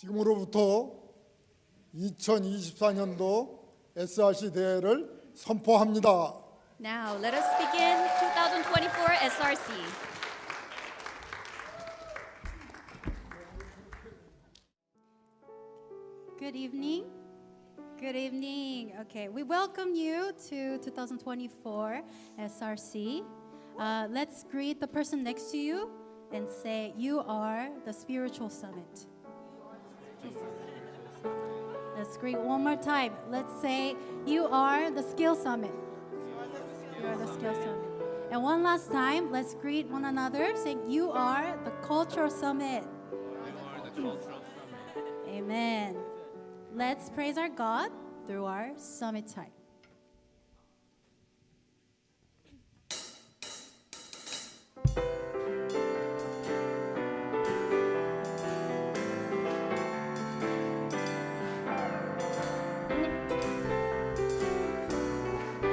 지금으로부터 2024년도 SRC 대회를 선포합니다. Now, let us begin 2024 SRC. Good evening. Good evening. Okay, we welcome you to 2024 SRC. Let's greet the person next to you and say, "You are the spiritual summit." Let's greet one more time. Let's say, "You are the skill summit." You are the skill summit. And one last time, let's greet one another, saying, "You are the cultural summit." Amen. Let's praise our God through our summit time.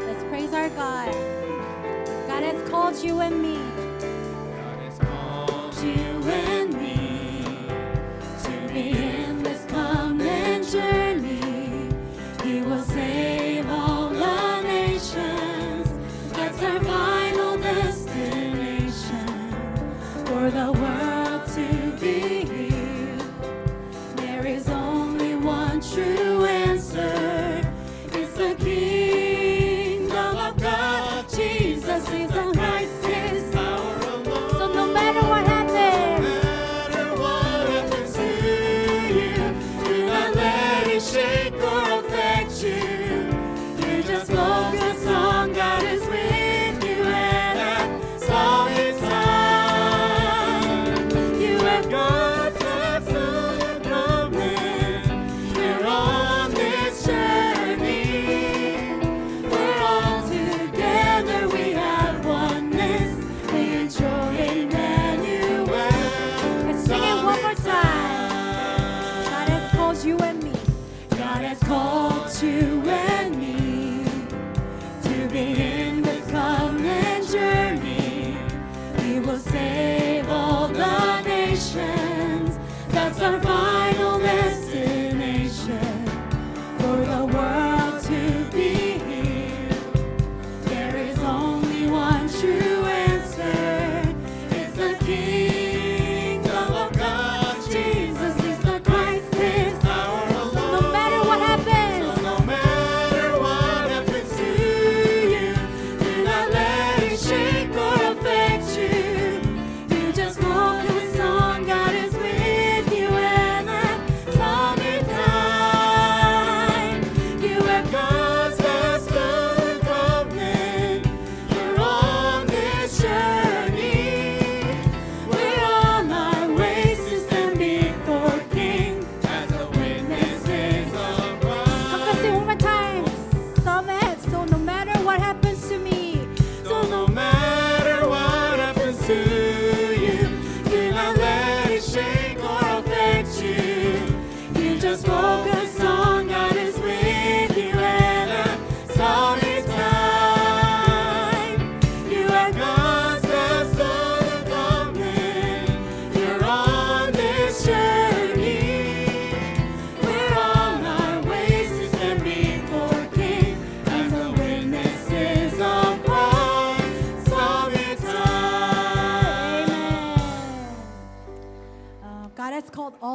Let's praise our God. God has called you and me. God has called you and me to be in this common journey. He will save all the nations. That's our final destination. For the world to be healed, there is only one true answer. It's the kingdom of God. Jesus is the Christ, His power alone. So no matter what happens, No matter what happens to you, do not let it shake or affect you. You just focus on God is with you, and that's all His time. You have God's absolute promise. We're on this journey. We're all together. We have oneness. We enjoy Emmanuel. let's sing it one more time. God has called you and me. God has called you and me to be in this common journey. We will save all the nations. That's our final destination. For the world to be healed, there is only one true answer. It's the kingdom of God. Jesus is the Christ, His power alone. No matter what happens, So no matter what happens to you, do not let it shake or affect you. You just focus on God is with you, and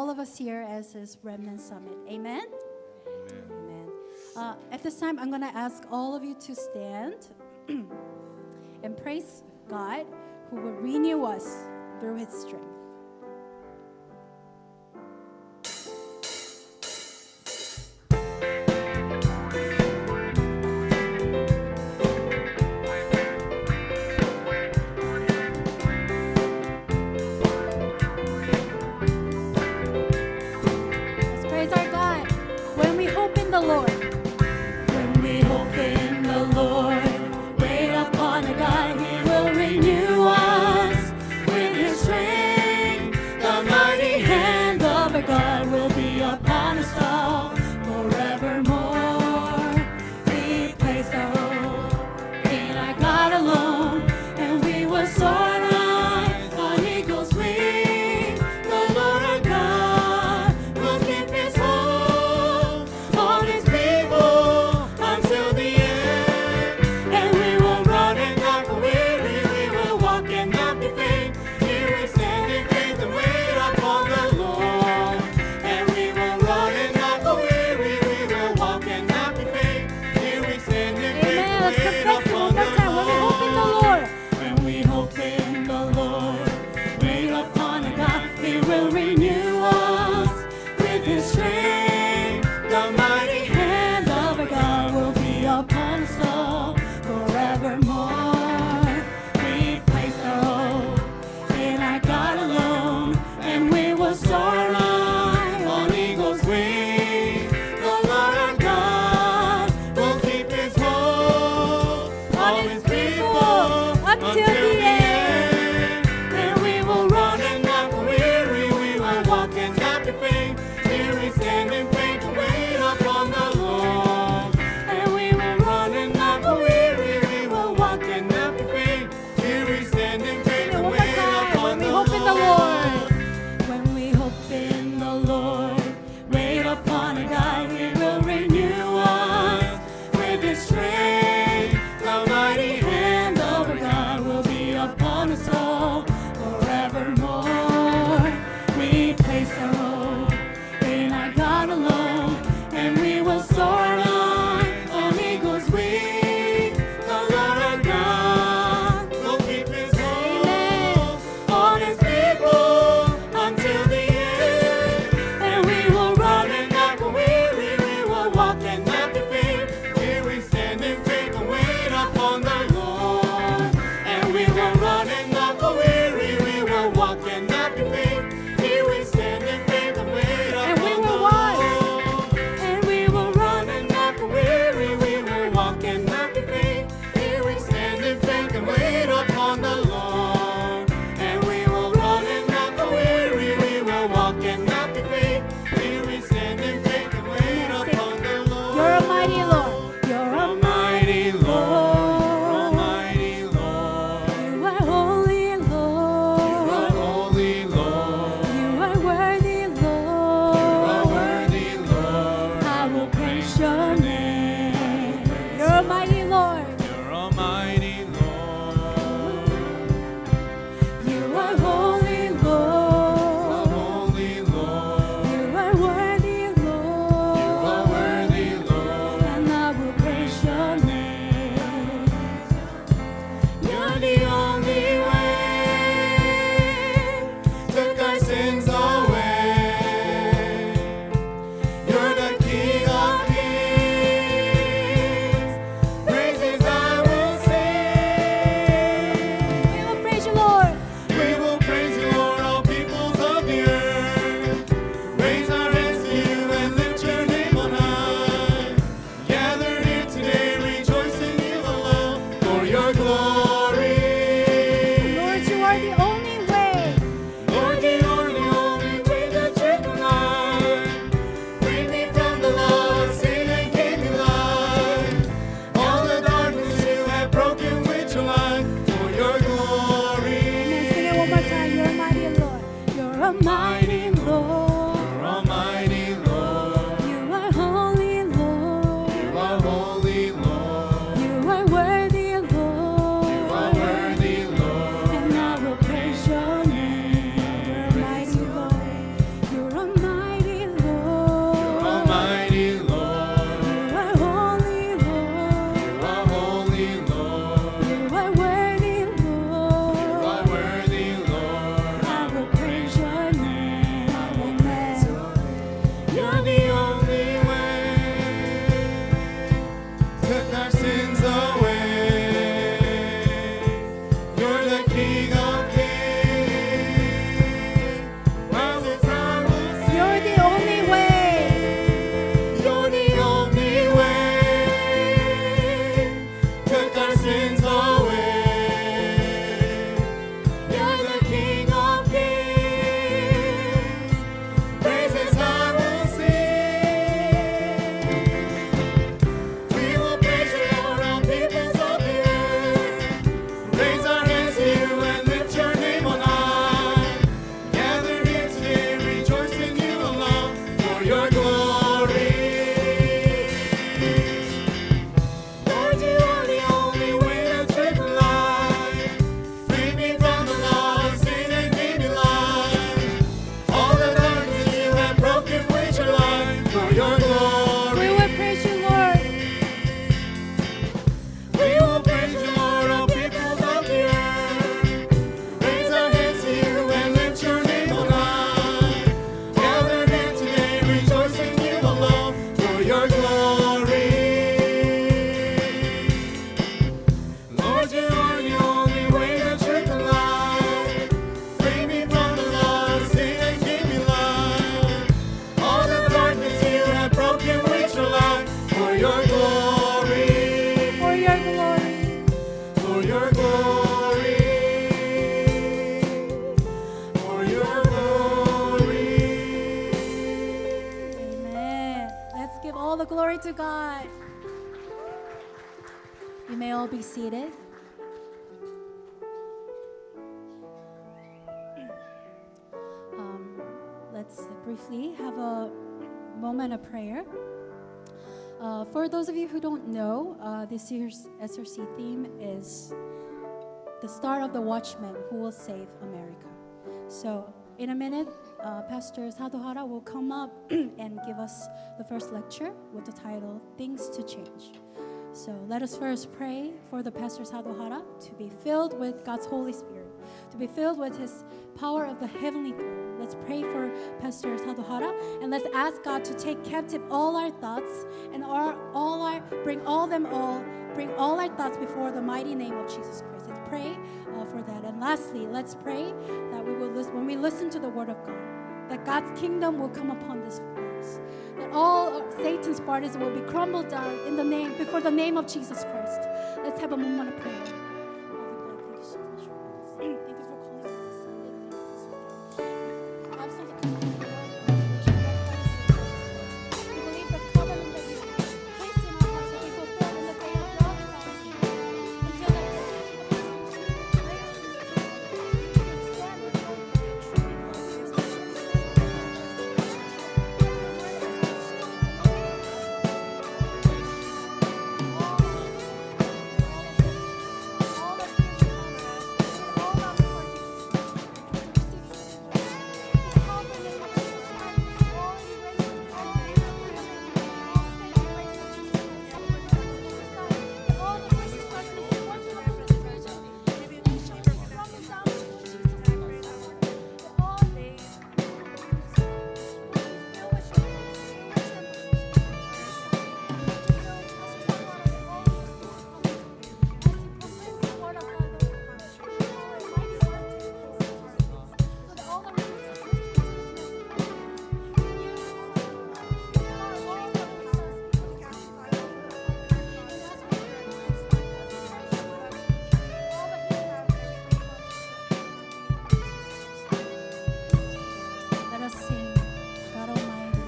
all of us here as His Remnant Summit. Amen? Amen. At this time, I'm going to ask all of you to stand and praise God who will renew us through His strength. Let's praise our God when we hope in the Lord. When we hope in the Lord, wait upon a God, He will renew us with His strength. The mighty hand of our God will be upon us all forevermore. We place our hope in our God alone, and we will soar on eagle's wing. The Lord our God will keep His hold on His people until the end. And we will run and not be weary, we will walk and not be faint. Here we stand in faith and wait upon the Lord. And we will run and not be weary, we will walk and not be faint. Here we stand in faith Amen. and Let's wait confess it one upon more the time. When we hope in the Lord. When we hope in the Lord, wait upon a God, He will renew us with His strength. The mighty hand of our God will be upon us all forevermore. We place our hope in our God alone, and we will soar on eagle's wing. The Lord our God will keep His hold on His people until the end. And we will run and not be weary, we will walk and not be faint. Here we All the glory to God. You may all be seated. Let's briefly have a moment of prayer. For those of you who don't know, this year's SRC theme is the start of the watchman who will save America. So in a minute, Pastor Sadohara will come up and give us the first lecture with the title, Things to Change. So let us first pray for the Pastor Sadohara to be filled with God's Holy Spirit, to be filled with His power of the heavenly throne. Let's pray for Pastor Sadohara, and let's ask God to take captive all our thoughts and bring all our thoughts before the mighty name of Jesus Christ. Let's pray for that. And lastly, let's pray that we will listen, when we listen to the Word of God, that God's kingdom will come upon this place, that all Satan's parties will be crumbled down before the name of Jesus Christ. Let's have a moment of prayer. Father God, thank you so much for this. Thank you for calling us this Sunday. Absolutely. We believe the covenant that you placed in our hearts will be fulfilled in the day of your return. Until that let us sing, God Almighty.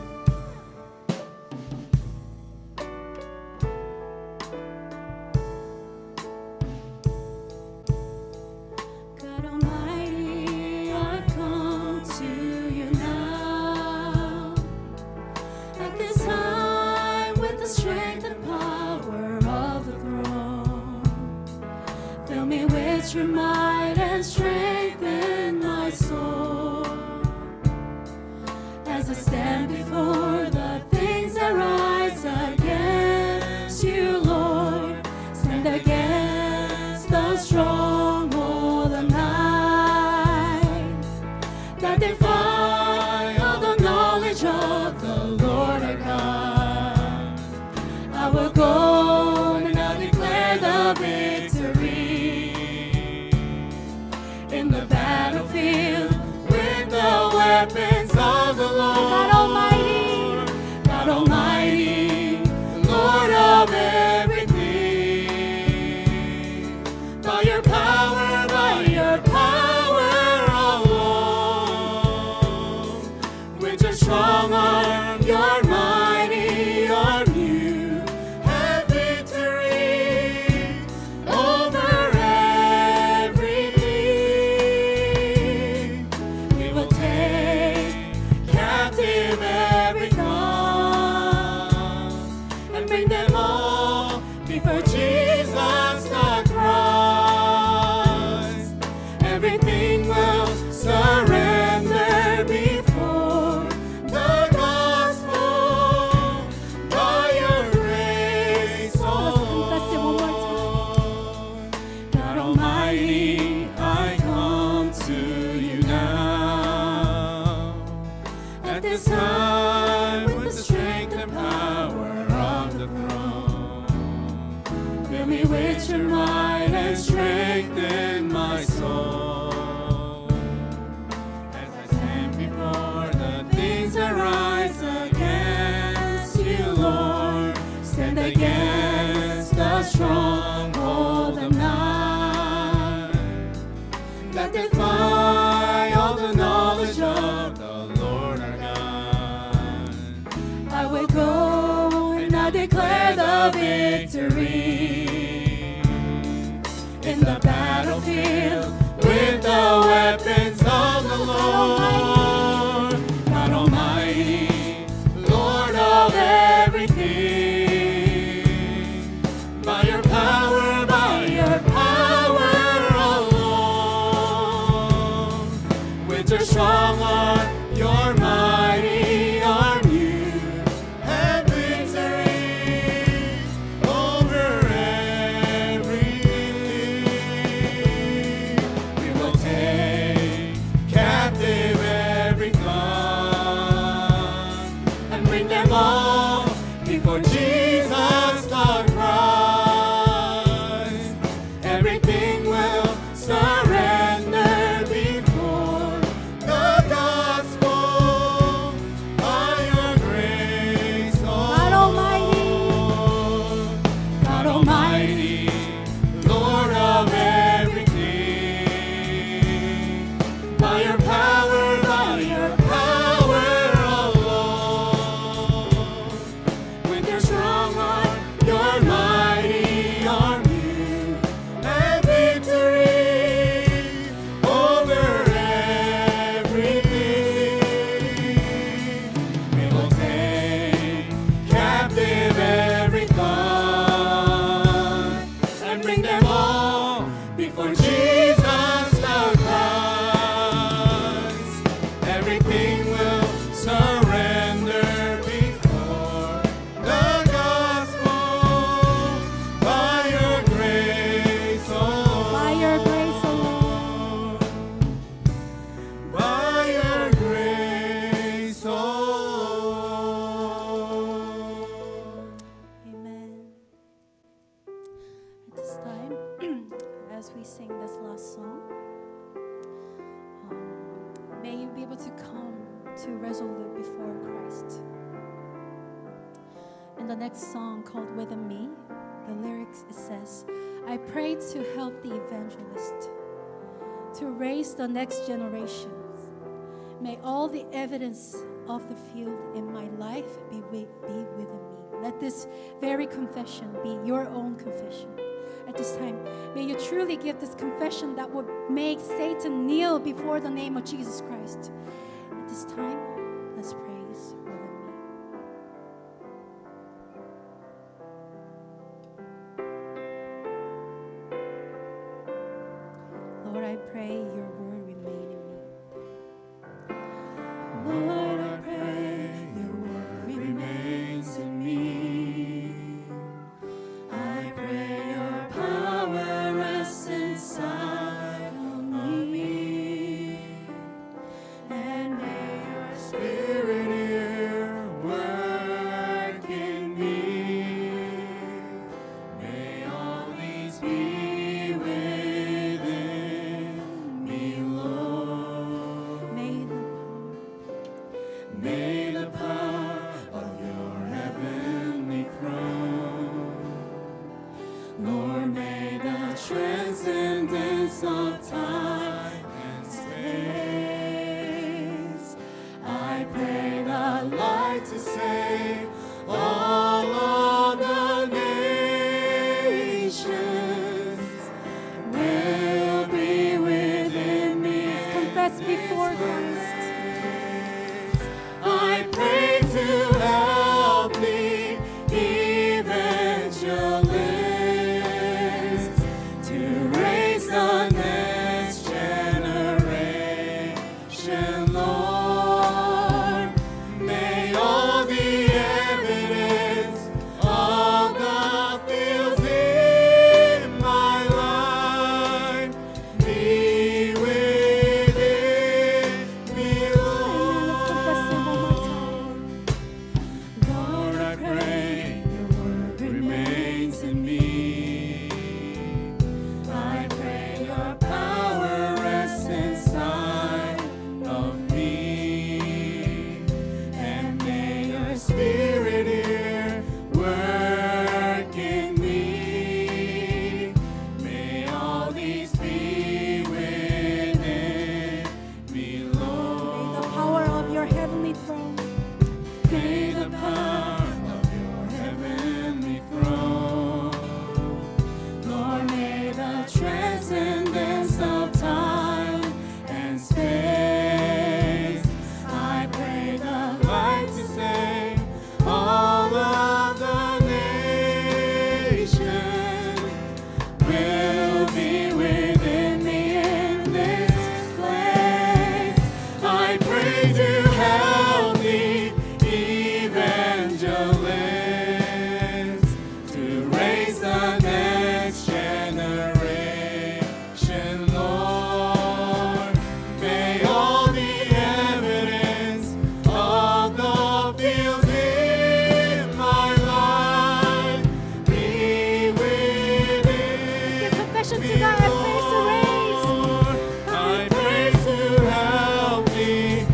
God Almighty, I come to you now. At this time, with the strength and power of the throne, fill me with your might and strengthen my soul. As I stand before the things that rise against you, Lord, stand against the stronghold of night that defy all the knowledge of the Lord our God. I will go and I'll declare the victory in the battlefield with the weapons of the Lord. God Almighty, God Almighty, Lord of everything. By your power alone, with your strong arm, your mighty arm, you have victory over everything. We will take captive every thought and bring them all before Jesus the Christ. Everything will surrender before the gospel by your grace, confess it one more Lord. God Almighty, I come to you now. At this time, with the strength and power of the throne, fill me with your might and strengthen my soul. As I stand before the things that rise against you, Lord, stand against the stronghold of night that defy all the knowledge of the Lord our God. I will go I declare the victory. In the battlefield, with the weapons of the Lord, God Almighty, Lord of everything. By your power alone, with your strong arm, your mighty arm, you have victory over everything. We will take captive every thought and bring them all before Jesus the Christ. Everything will surrender before the gospel. By your grace, God Almighty, God Almighty, Lord of everything. By your power alone, with your strong arm, your mighty arm, you have victory over everything. We will take captive every thought and bring them all before Jesus the Christ. Everything will surrender before the gospel. By your grace, by your grace alone. by your grace alone. Amen. At this time, as we sing this last song, may you be able to come to resolute before Christ. In the next song called Within Me, the lyrics it says, I pray to help the evangelist, to raise the next generations. May all the evidence of the field in my life be within me. Let this very confession be your own confession. At this time, may you truly give this confession that would make Satan kneel before the name of Jesus Christ. At this time, let's praise Within Me. Lord, I pray your word remain in me. Lord, I pray your word remains in me. I pray your power rests inside of me. And may your spirit here work in me. May all these be within me, Lord. May the power of your heavenly throne, Lord, may the transcendence of time and space, I pray the light to save all of the nations will be within me. Confess before Christ. I pray to help the evangelist, to raise the next generation, Lord. May all the evidence of the fields in my life be within me, Let's confess it one more time. Lord, I pray your word remains in me. I pray your power rests inside of me. And may your spirit here work in me. May all these be within me, Lord. The power of your heavenly throne. May the power of your heavenly evangelists to raise the next generation, Lord. May all the evidence of the fields in my life be within. Confession to God. I praise to raise. I pray to help the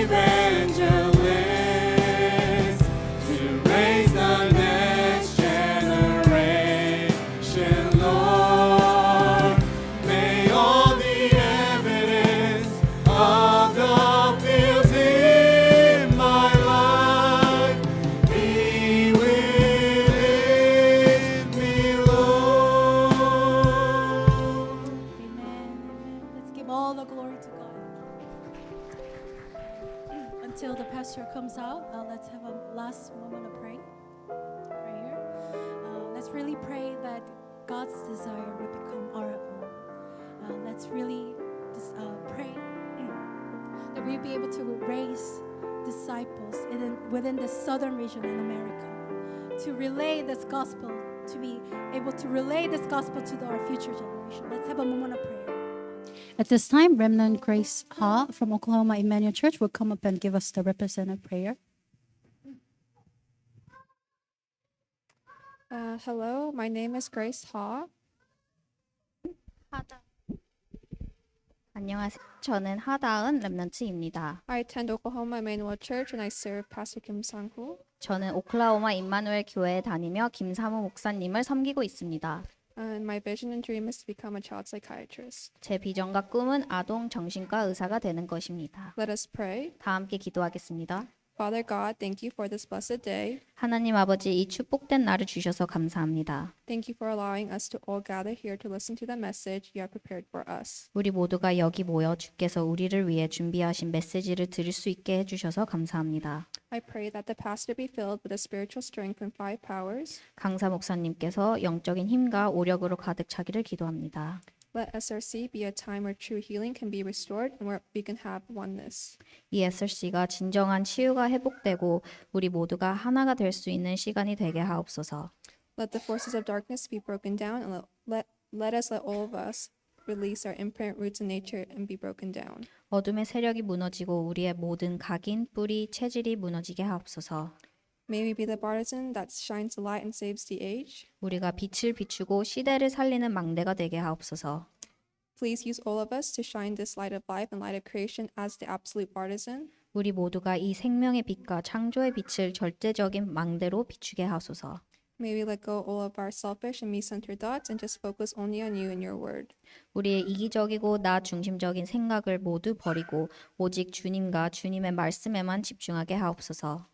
evangelists to raise the next generation, Lord. May all the evidence of the fields in my life be within me, Lord. Amen. Let's give all the glory to God. Until the pastor comes out, let's have a last moment of prayer. Let's really pray that God's desire will become our own. Let's really pray that we'll be able to raise disciples within the southern region in America, to relay this gospel, to be able to relay this gospel to our future generation. Let's have a moment of prayer. At this time, Remnant Grace Ha from Oklahoma Emmanuel Church will come up and give us the representative prayer. Hello, my name is Grace Ha. 안녕하세요. 저는 하다은 렘넌트입니다. I attend Oklahoma Emmanuel Church and I serve Pastor Kim Sang-hoo. 저는 오클라호마 임마누엘 교회에 다니며 김사무 목사님을 섬기고 있습니다. And my vision and dream is to become a child psychiatrist. 제 비전과 꿈은 아동 정신과 의사가 되는 것입니다. Let us pray. 다 함께 기도하겠습니다. Father God, thank you for this blessed day. 하나님 아버지, 이 축복된 날을 주셔서 감사합니다. Thank you for allowing us to all gather here to listen to the message you have prepared for us. 우리 모두가 여기 모여 주께서 우리를 위해 준비하신 메시지를 들을 수 있게 해주셔서 감사합니다. I pray that the pastor be filled with the spiritual strength and five powers. 강사 목사님께서 영적인 힘과 오력으로 가득 차기를 기도합니다. Let SRC be a time where true healing can be restored and where we can have oneness. 이 SRC가 진정한 치유가 회복되고 우리 모두가 하나가 될 수 있는 시간이 되게 하옵소서. Let the forces of darkness be broken down and let all of us release our imprint roots in nature and be broken down. 어둠의 세력이 무너지고 우리의 모든 각인, 뿌리, 체질이 무너지게 하옵소서. May we be the partisan that shines the light and saves the age. 우리가 빛을 비추고 시대를 살리는 망대가 되게 하옵소서. Please use all of us to shine this light of life and light of creation as the absolute partisan. 우리 모두가 이 생명의 빛과 창조의 빛을 절대적인 망대로 비추게 하소서. May we let go all of our selfish and me-centered thoughts and just focus only on you and your word. 우리의 이기적이고 나 중심적인 생각을 모두 버리고 오직 주님과 주님의 말씀에만 집중하게 하옵소서.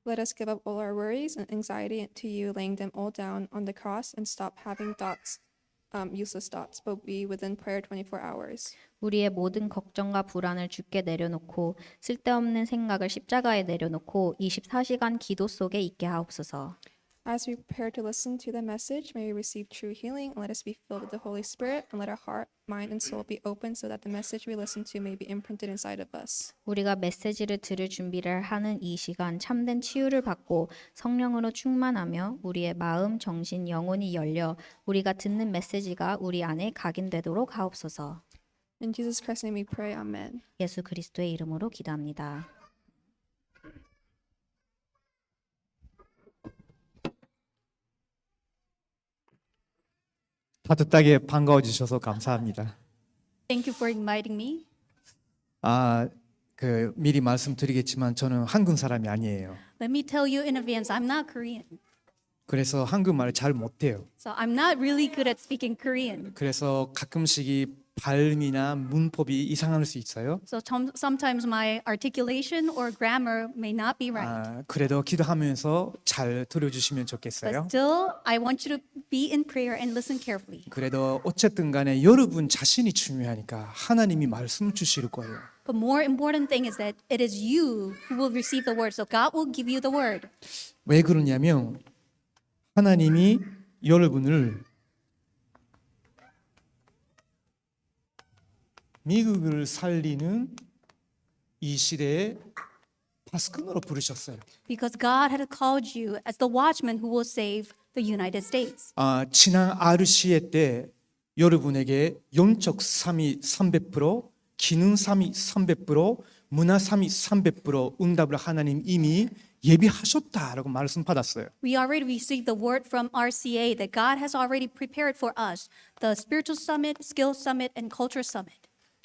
Let us give up all our worries and anxiety to you, laying them all down on the cross and stop having thoughts, useless thoughts, but be within prayer 24 hours. 우리의 모든 걱정과 불안을 주께 내려놓고 쓸데없는 생각을 십자가에 내려놓고 24시간 기도 속에 있게 하옵소서. As we prepare to listen to the message, may we receive true healing and let us be filled with the Holy Spirit and let our heart, mind, and soul be open so that the message we listen to may be imprinted inside of us. 우리가 메시지를 들을 준비를 하는 이 시간 참된 치유를 받고 성령으로 충만하며 우리의 마음, 정신, 영혼이 열려 우리가 듣는 메시지가 우리 안에 각인되도록 하옵소서. In Jesus Christ's name we pray, amen. 예수 그리스도의 이름으로 기도합니다. 따뜻하게 반가워 주셔서 감사합니다. Thank you for inviting me. 미리 말씀드리겠지만 저는 한국 사람이 아니에요. Let me tell you in advance, I'm not Korean. 그래서 한국말을 잘 못해요. So I'm not really good at speaking Korean. 그래서 가끔씩 이 발음이나 문법이 이상할 수 있어요. So sometimes my articulation or grammar may not be right. 그래도 기도하면서 잘 들어주시면 But 좋겠어요. still, I want you to be in prayer and listen carefully. 그래도 어쨌든 간에 여러분 자신이 중요하니까 하나님이 말씀 주실 거예요. But more important thing is that it is you who will receive the word. So God will give you the word. 왜 그러냐면 하나님이 여러분을 미국을 살리는 이 시대에 파스꾼으로 부르셨어요. Because God had called you as the watchman who will save the United States. 지난 RCA 때 여러분에게 영적 3위 300%, 기능 3위 300%, 문화 3위 300% 응답을 하나님 이미 예비하셨다라고 말씀 받았어요. We already received the word from RCA that God has already prepared for us the Spiritual Summit, Skill Summit, and Culture Summit.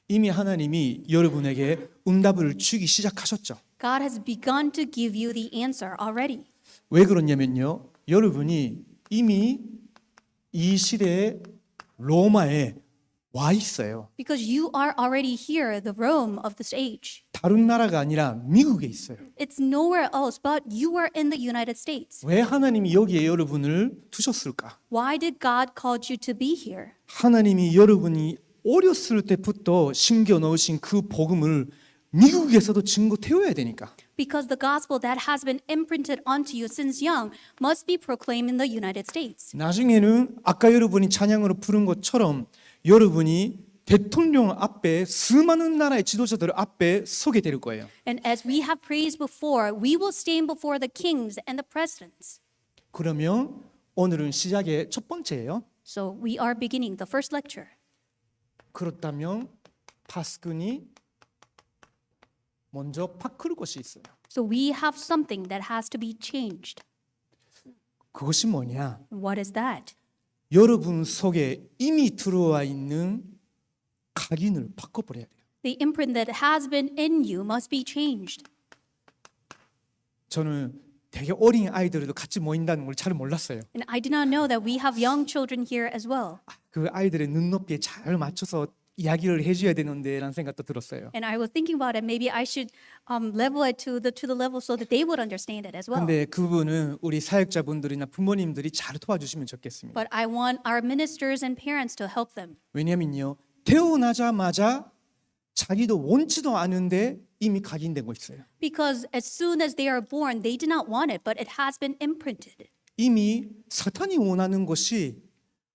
이미 하나님이 여러분에게 응답을 주기 시작하셨죠. God has begun to give you the answer already. 왜 그러냐면요. 여러분이 이미 이 시대에 로마에 와 있어요. Because you are already here, the Rome of this age. 다른 나라가 아니라 미국에 있어요. It's nowhere else, but you are in the United States. 왜 하나님이 여기에 여러분을 두셨을까? Why did God call you to be here? 하나님이 여러분이 어렸을 때부터 심겨 넣으신 그 복음을 미국에서도 증거 태워야 되니까. Because the gospel that has been imprinted onto you since young must be proclaimed in the United States. 나중에는 아까 여러분이 찬양으로 부른 것처럼 여러분이 대통령 앞에 수많은 나라의 지도자들 앞에 서게 될 거예요. And as we have praised before, we will stand before the kings and the presidents. 그러면 오늘은 시작의 첫 번째예요. So we are beginning the first lecture. 그렇다면 파스꾼이 먼저 바꿀 것이 있어요. So we have something that has to be changed. 그것이 뭐냐? What is that? 여러분 속에 이미 들어와 있는 각인을 바꿔버려야 돼요. The imprint that has been in you must be changed. 저는 되게 어린 아이들도 같이 모인다는 걸 잘 몰랐어요. And I did not know that we have young children here as well. 그 아이들의 눈높이에 잘 맞춰서 이야기를 해줘야 되는데라는 생각도 들었어요. And I was thinking about it. Maybe I should level it to the level so that they would understand it as well. 근데 그분은 우리 사역자분들이나 부모님들이 잘 도와주시면 좋겠습니다. But I want our ministers and parents to help them. 왜냐면요, 태어나자마자 자기도 원치도 않은데 이미 각인된 거 있어요. Because as soon as they are born, they did not want it, but it has been imprinted. 이미 사탄이 원하는 것이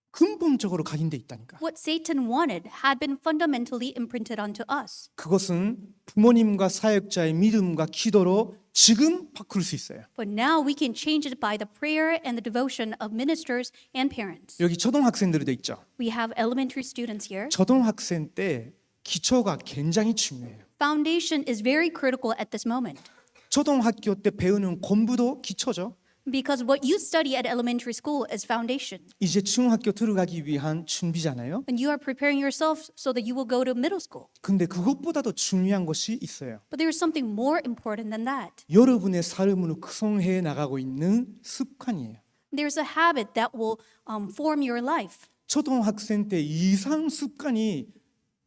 근본적으로 각인돼 있다니까. What Satan wanted had been fundamentally imprinted onto us. 그것은 부모님과 사역자의 믿음과 기도로 지금 바꿀 수 있어요. But now we can change it by the prayer and the devotion of ministers and parents. 여기 초등학생들도 있죠. We have elementary students here. 초등학생 때 기초가 굉장히 중요해요. Foundation is very critical at this moment. 초등학교 때 배우는 공부도 기초죠. Because what you study at elementary school is foundation. 이제 중학교 들어가기 위한 준비잖아요. And you are preparing yourself so that you will go to middle school. 근데 그것보다도 중요한 것이 있어요. But there is something more important than that. 여러분의 삶을 구성해 나가고 있는 습관이에요. There's a habit that will form your life. 초등학생 때 이상 습관이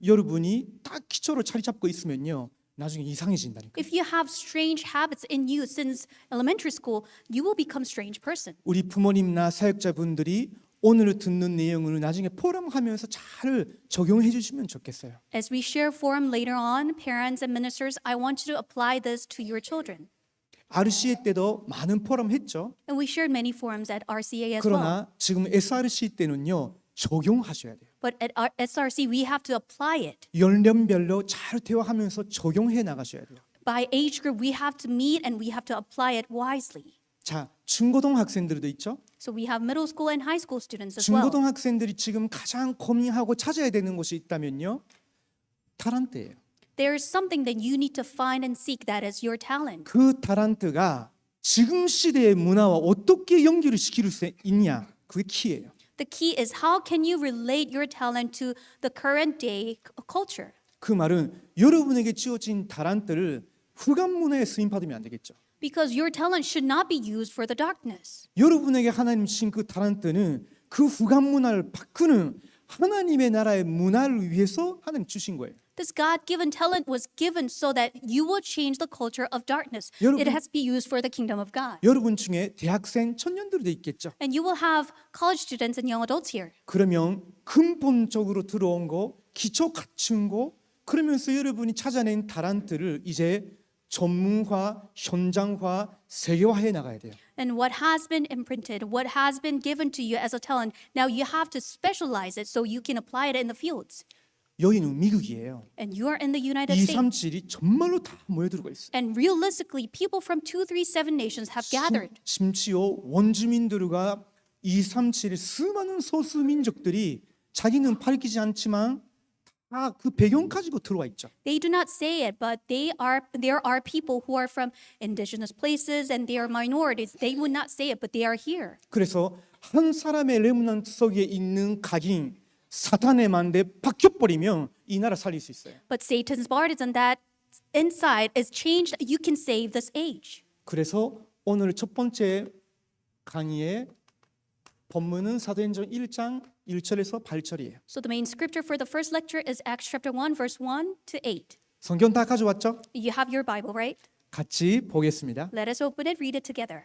여러분이 딱 기초로 자리 잡고 있으면요. 나중에 이상해진다니까. If you have strange habits in you since elementary school, you will become strange person. 우리 부모님나 사역자분들이 오늘 듣는 내용을 나중에 포럼하면서 잘 적용해 주시면 좋겠어요. As we share forum later on, parents and ministers, I want you to apply this to your children. RCA 때도 많은 포럼 했죠. And we shared many forums at RCA as well. 그러나 지금 SRC 때는요. 적용하셔야 돼요. But at our SRC, we have to apply it. 연령별로 잘 대화하면서 적용해 나가셔야 돼요. By age group, we have to meet and we have to apply it wisely. 자, 중고등학생들도 있죠. So we have middle school and high school students as well. 중고등학생들이 지금 가장 고민하고 찾아야 되는 것이 있다면요. 타란트예요. There is something that you need to find and seek that is your talent. 그 타란트가 지금 시대의 문화와 어떻게 연결을 시킬 수 있냐. 그게 키예요. The key is how can you relate your talent to the current day culture? 그 말은 여러분에게 주어진 타란트를 흑암 문화에 쓰임 받으면 안 되겠죠. Because your talent should not be used for the darkness. 여러분에게 하나님 주신 그 타란트는 그 흑암 문화를 바꾸는 하나님의 나라의 문화를 위해서 하나님 주신 거예요. This God-given talent was given so that you will change the culture of darkness. 여러분- It has to be used for the kingdom of God. 여러분 중에 대학생 청년들도 있겠죠. And you will have college students and young adults here. 그러면 근본적으로 들어온 거, 기초 갖춘 거, 그러면서 여러분이 찾아낸 타란트를 이제 전문화, 현장화, 세계화해 나가야 돼요. And what has been imprinted, what has been given to you as a talent, now you have to specialize it so you can apply it in the fields. 여기는 미국이에요. and you are in the United States. 237이 정말로 다 모여들고 있어요. And realistically, people from 237 nations have gathered. 심지어 원주민들과 237의 수많은 소수 민족들이 자기는 밝히지 않지만 다 그 배경 가지고 들어와 있죠. They do not say it, but there are people who are from indigenous places and they are minorities. They would not say it, but they are here. 그래서 한 사람의 레므넌트 속에 있는 각인 사탄의 만대 박혀버리면 이 나라 살릴 수 있어요. But Satan's partisan that inside is changed. You can save this age. 그래서 오늘 첫 번째 강의의 본문은 사도행전 1장 1절에서 8절이에요. So the main scripture for the first lecture is Acts chapter 1, verse 1 to 8. 성경 다 가져왔죠? You have your Bible, right? 같이 보겠습니다. Let us open it, read it together.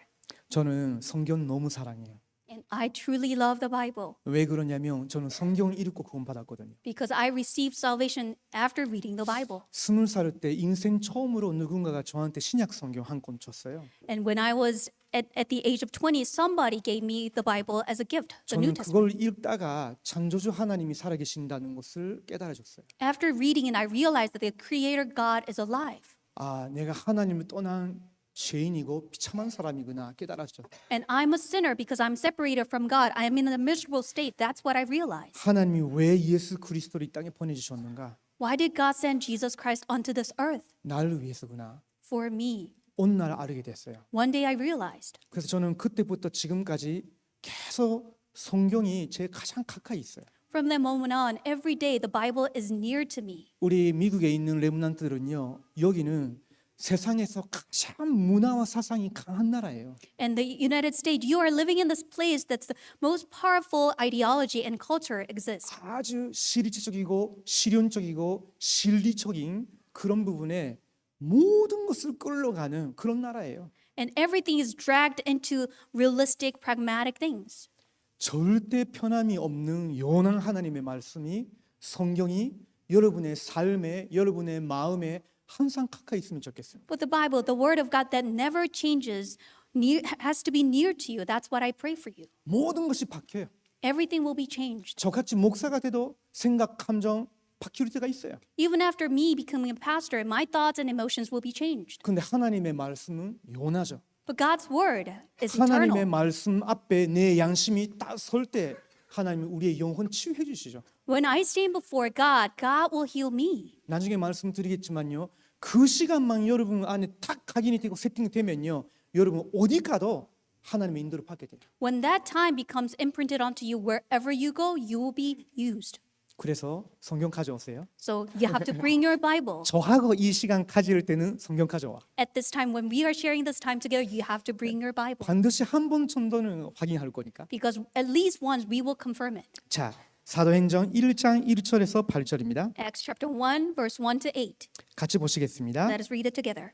저는 성경 너무 사랑해요. And I truly love the Bible 왜 그러냐면 저는 성경을 읽고 구원받았거든요. because I received salvation after reading the Bible. 20살 때 인생 처음으로 누군가가 저한테 신약 성경 한 권 줬어요. And when I was at the age of 20, somebody gave me the Bible as a gift, the New 저는 Testament. 그걸 읽다가 창조주 하나님이 살아계신다는 것을 깨달아졌어요. After reading it, I realized that the Creator God is alive. 아, 내가 하나님을 떠난 죄인이고 비참한 사람이구나 깨달았죠. And I'm a sinner because I'm separated from God. I am in a miserable state. That's what I realized. 하나님이 왜 예수 그리스도를 이 땅에 보내주셨는가? Why did God send Jesus Christ onto this earth? 나를 위해서구나. For me. 오늘 날 알게 됐어요. One day I realized. 그래서 저는 그때부터 지금까지 계속 성경이 제 가장 가까이 있어요. From that moment on, every day the Bible is near to me. 우리 미국에 있는 레므넌트들은요, 여기는 세상에서 가장 문화와 사상이 강한 나라예요. And the United States, you are living in this place that's the most powerful ideology and culture exists. 아주 실질적이고 실용적이고 실리적인 그런 부분에 모든 것을 끌어가는 그런 나라예요. And everything is dragged into realistic, pragmatic things. 절대 편함이 없는 영원한 하나님의 말씀이 성경이 여러분의 삶에 여러분의 마음에 항상 가까이 있으면 좋겠습니다. But the Bible, the Word of God that never changes, has to be near to you. That's what I pray for you. 모든 것이 바뀌어요. Everything will be changed. 저같이 목사가 돼도 생각, 감정 바뀔 때가 있어요. Even after me becoming a pastor, my thoughts and emotions will be changed. 근데 하나님의 말씀은 영원하죠. But God's Word is 하나님의 eternal. 말씀 앞에 내 양심이 딱 설 때 하나님은 우리의 영혼 치유해 주시죠. When I stand before God, God will heal me. 나중에 말씀드리겠지만요. 그 시간만 여러분 안에 딱 각인이 되고 세팅되면요. 여러분 어디 가도 하나님의 인도를 받게 돼요. When that time becomes imprinted onto you, wherever you go, you will be used. 그래서 성경 가져오세요. So you have to bring your Bible. 저하고 이 시간 가질 때는 성경 가져와. At this time, when we are sharing this time together, you have to bring your Bible. 반드시 한 번 정도는 확인할 거니까. Because at least once we will confirm it. 자, 사도행전 1장 1절에서 8절입니다. Acts chapter 1, verse 1 to 8. 같이 보시겠습니다. Let us read it together.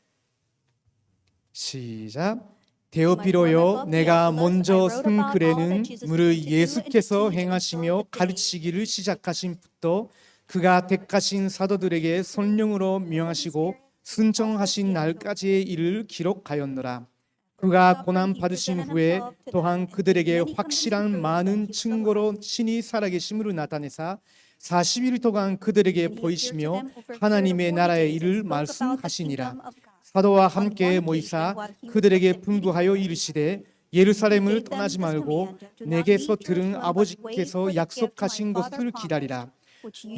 시작. 데오피로요, 내가 먼저 쓴 글에는 무릇 예수께서 행하시며 가르치기를 시작하신부터 그가 택하신 사도들에게 성령으로 명하시고 순종하신 날까지의 일을 기록하였노라. 그가 고난 받으신 후에 또한 그들에게 확실한 많은 증거로 신이 살아계심으로 나타내사 40일 동안 그들에게 보이시며 하나님의 나라의 일을 말씀하시니라. 사도와 함께 모이사 그들에게 분부하여 이르시되 예루살렘을 떠나지 말고 내게서 들은 아버지께서 약속하신 것을 기다리라.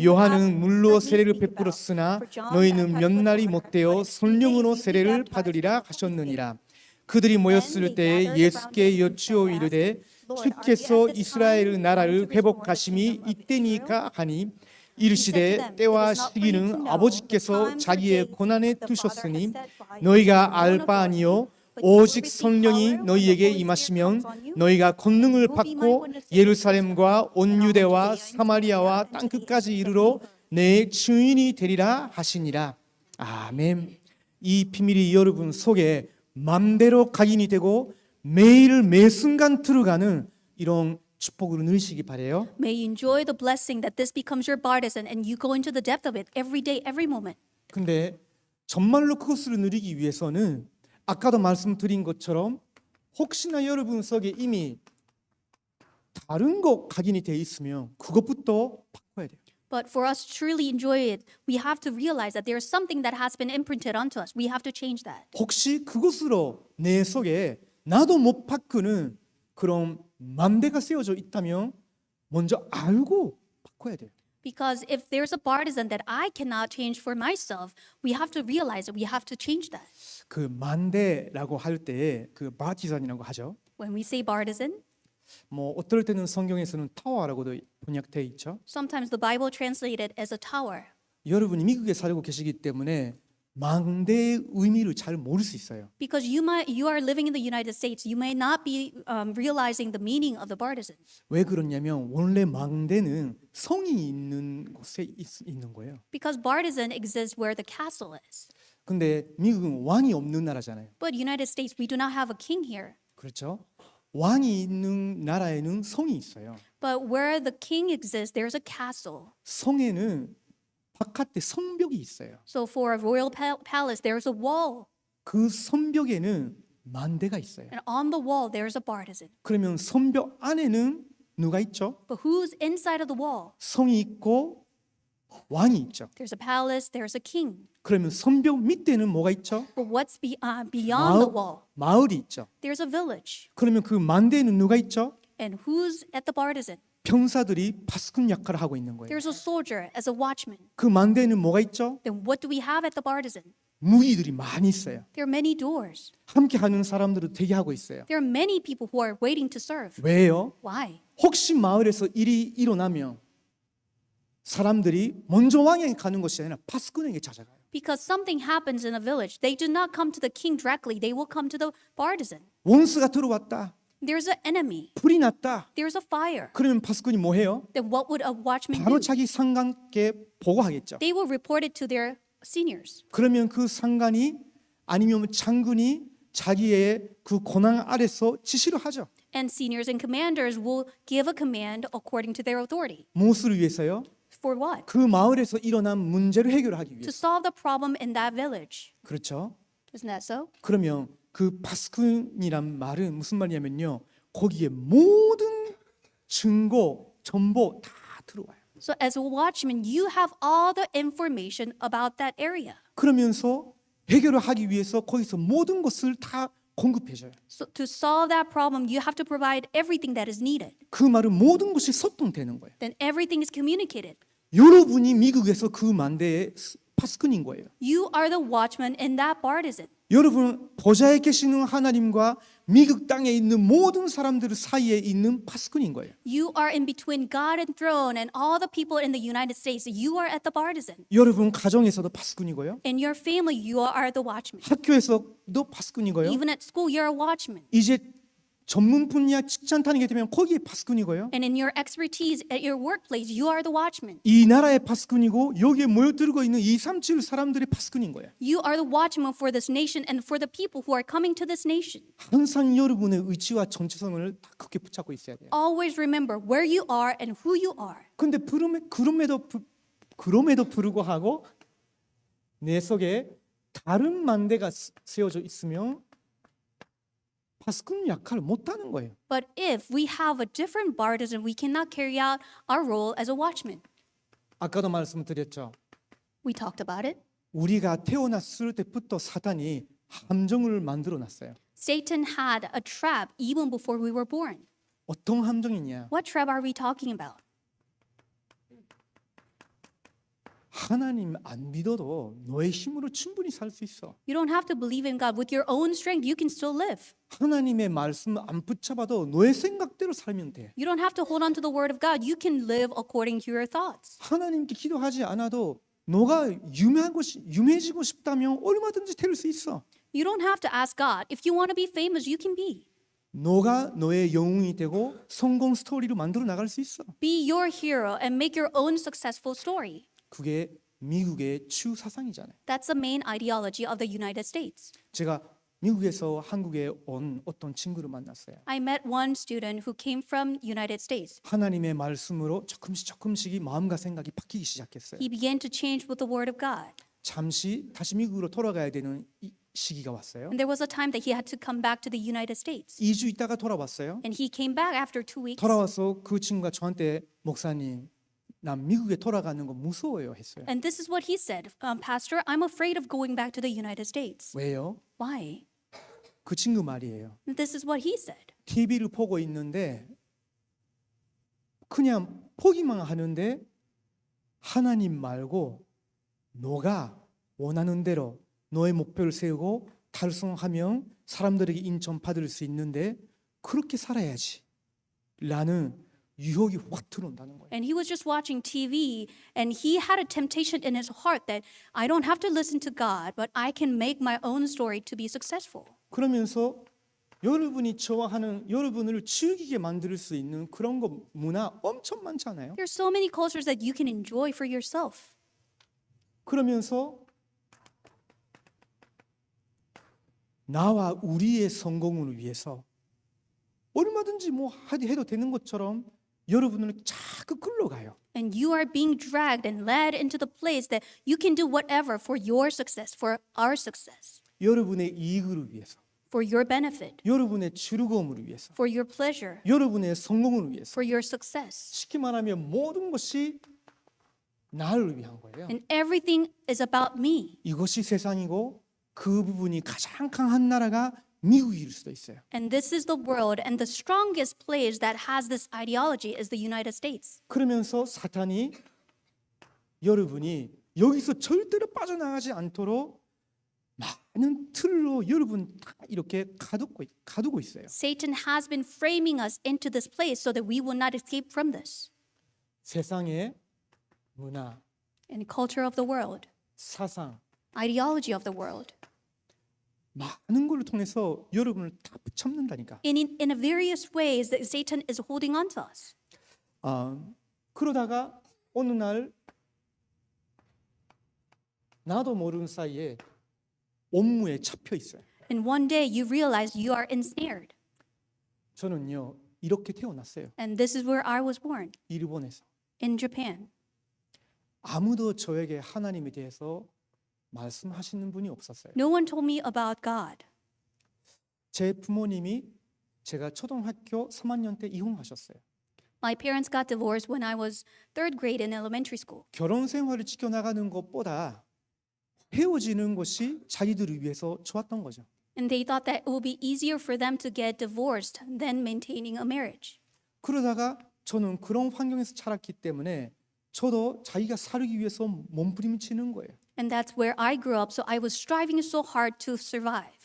요한은 물로 세례를 베풀었으나 너희는 몇 날이 못되어 성령으로 세례를 받으리라 하셨느니라. 그들이 모였을 때 예수께 여쭈어 이르되 주께서 이스라엘 나라를 회복하심이 이때니까 하니 이르시되 때와 시기는 아버지께서 자기의 고난에 두셨으니 너희가 알 바 아니요 오직 성령이 너희에게 임하시면 너희가 권능을 받고 예루살렘과 온 유대와 사마리아와 땅끝까지 이르러 내 증인이 되리라 하시니라. 아멘. 이 비밀이 여러분 속에 맘대로 각인이 되고 매일 매 순간 들어가는 이런 축복으로 누리시기 바래요. May you enjoy the blessing that this becomes your partisan and you go into the depth of it every day, every moment. 근데 정말로 그것을 누리기 위해서는 아까도 말씀드린 것처럼 혹시나 여러분 속에 이미 다른 거 각인이 돼 있으면 그것부터 바꿔야 돼요. But for us to truly enjoy it, we have to realize that there is something that has been imprinted onto us. We have to change that. 혹시 그것으로 내 속에 나도 못 바꾸는 그런 만대가 쓰여져 있다면 먼저 알고 바꿔야 돼요. Because if there's a partisan that I cannot change for myself, we have to realize that we have to change that. 그 만대라고 할 때 그 바티산이라고 하죠. When we say partisan, 뭐 어떨 때는 성경에서는 타워라고도 번역돼 있죠. sometimes the Bible translated as a tower. 여러분이 미국에 살고 계시기 때문에 망대의 의미를 잘 모를 수 있어요. Because you are living in the United States, you may not be realizing the meaning of the partisan. 왜 그러냐면 원래 망대는 성이 있는 곳에 있는 거예요. Because partisan exists where the castle is. 근데 미국은 왕이 없는 나라잖아요. But United States, we do not have a king here. 그렇죠? 왕이 있는 나라에는 성이 있어요. But where the king exists, there's a castle. 성에는 바깥에 성벽이 있어요. So for a royal palace, there's a wall. 그 성벽에는 만대가 있어요. And on the wall, there's a partisan. 그러면 성벽 안에는 누가 있죠? But who's inside of the wall? 성이 있고 왕이 있죠. There's a palace, there's a king. 그러면 성벽 밑에는 뭐가 있죠? But what's beyond the wall? 마을이 있죠. There's a village. 그러면 그 만대에는 누가 있죠? And who's at the partisan? 병사들이 파수꾼 역할을 하고 있는 거예요. There's a soldier as a watchman. 그 만대에는 뭐가 있죠? Then what do we have at the partisan? 무기들이 많이 있어요. There are many doors. 함께 하는 사람들을 대기하고 있어요. There are many people who are waiting to serve. 왜요? Why? 혹시 마을에서 일이 일어나면 사람들이 먼저 왕에게 가는 것이 아니라 파수꾼에게 찾아가요. Because something happens in a village, they do not come to the king directly, they will come to the partisan. 원수가 들어왔다. There's an enemy, 불이 났다. there's a fire. 그러면 파수꾼이 뭐 해요? Then what would a watchman 바로 do? 자기 상관께 보고하겠죠. They will report it to their seniors. 그러면 그 상관이 아니면 장군이 자기의 그 권한 아래서 지시를 하죠. And seniors and commanders will give a command according to their authority. 무엇을 위해서요? For what? 그 마을에서 일어난 문제를 해결하기 To 위해서. solve the problem in that village. 그렇죠? Isn't that so? 그러면 그 파수꾼이란 말은 무슨 말이냐면요. 거기에 모든 증거, 정보 다 들어와요. So as a watchman, you have all the information about that area. 그러면서 해결을 하기 위해서 거기서 모든 것을 다 공급해줘요. So to solve that problem, you have to provide everything that is needed. 그 말은 모든 것이 소통되는 거예요. Then everything is communicated. 여러분이 미국에서 그 만대의 파수꾼인 거예요. You are the watchman in that partisan. 여러분 보좌에 계시는 하나님과 미국 땅에 있는 모든 사람들 사이에 있는 파수꾼인 거예요. You are in between God and throne and all the people in the United States. You are at the partisan. 여러분 가정에서도 파수꾼이고요. In your family, you are the watchman. 학교에서도 파수꾼이고요. Even at school, you're a watchman. 이제 전문 분야 직장 다니게 되면 거기에 파수꾼이고요. And in your expertise at your workplace, you are the watchman. 이 나라의 파수꾼이고 여기에 모여들고 있는 237 사람들의 파수꾼인 거예요. You are the watchman for this nation and for the people who are coming to this nation. 항상 여러분의 의지와 정체성을 다 크게 붙잡고 있어야 돼요. Always remember where you are and who you are. 근데 그럼에도 불구하고 내 속에 다른 만대가 세워져 있으면 파수꾼 역할을 못하는 거예요. But if we have a different partisan, we cannot carry out our role as a watchman. 아까도 말씀드렸죠. We talked about it. 우리가 태어났을 때부터 사단이 함정을 만들어 놨어요. Satan had a trap even before we were born. 어떤 함정이냐? What trap are we talking about? 하나님 안 믿어도 너의 힘으로 충분히 살 수 있어. You don't have to believe in God. With your own strength, you can still live. 하나님의 말씀 안 붙잡아도 너의 생각대로 살면 돼. You don't have to hold on to the word of God. You can live according to your thoughts. 하나님께 기도하지 않아도 너가 유명해지고 싶다면 얼마든지 될 수 있어. You don't have to ask God. If you want to be famous, you can be. 너가 너의 영웅이 되고 성공 스토리로 만들어 나갈 수 있어. Be your hero and make your own successful story. 그게 미국의 주 사상이잖아요. That's the main ideology of the United States. 제가 미국에서 한국에 온 어떤 친구를 만났어요. I met one student who came from United States. 하나님의 말씀으로 조금씩 마음과 생각이 바뀌기 시작했어요. He began to change with the word of God. 잠시 다시 미국으로 돌아가야 되는 이 시기가 왔어요. And there was a time that he had to come back to the United States. 2주 있다가 돌아왔어요. And he came back after 2 weeks. 돌아와서 그 친구가 저한테 목사님 난 미국에 돌아가는 거 무서워요 했어요. And this is what he said, Pastor, I'm afraid of going back to the United States. 왜요? Why? 그 친구 말이에요. This is what he said. TV를 보고 있는데 그냥 보기만 하는데 하나님 말고 너가 원하는 대로 너의 목표를 세우고 달성하면 사람들에게 인정받을 수 있는데 그렇게 살아야지 라는 유혹이 확 들어온다는 거예요. And he was just watching TV, and he had a temptation in his heart that I don't have to listen to God, but I can make my own story to be successful. 그러면서 여러분이 좋아하는 여러분을 즐기게 만들 수 있는 그런 거 문화 엄청 많잖아요. There's so many cultures that you can enjoy for yourself. 그러면서 나와 우리의 성공을 위해서 얼마든지 뭐 해도 되는 것처럼 여러분을 자꾸 끌러가요. And you are being dragged and led into the place that you can do whatever for your success, for our success, 여러분의 이익을 위해서, for your benefit, 여러분의 즐거움을 위해서, for your pleasure, 여러분의 성공을 위해서. for your success. 쉽게 말하면 모든 것이 나를 위한 거예요. And everything is about me. 이것이 세상이고 그 부분이 가장 강한 나라가 미국일 수도 있어요. And this is the world, and the strongest place that has this ideology is the United States. 그러면서 사탄이 여러분이 여기서 절대로 빠져나가지 않도록 많은 틀로 여러분 다 이렇게 가두고 있어요. Satan has been framing us into this place so that we will not escape from this. 세상의 문화, And culture of the world, 사상, ideology of the world. 많은 걸 통해서 여러분을 다 붙잡는다니까. In a various ways that Satan is holding on to us. 그러다가 어느 날 나도 모르는 사이에 업무에 잡혀 있어요. And one day you realize you are ensnared. 저는요 이렇게 태어났어요. And this is where I was born, 일본에서. in Japan. 아무도 저에게 하나님에 대해서 말씀하시는 분이 없었어요. No one told me about God. 제 부모님이 제가 초등학교 3학년 때 이혼하셨어요. My parents got divorced when I was third grade in elementary school. 결혼 생활을 지켜나가는 것보다 헤어지는 것이 자기들을 위해서 좋았던 거죠. And they thought that it would be easier for them to get divorced than maintaining a marriage. 그러다가 저는 그런 환경에서 자랐기 때문에 저도 자기가 살기 위해서 몸부림치는 거예요. And that's where I grew up, so I was striving so hard to survive.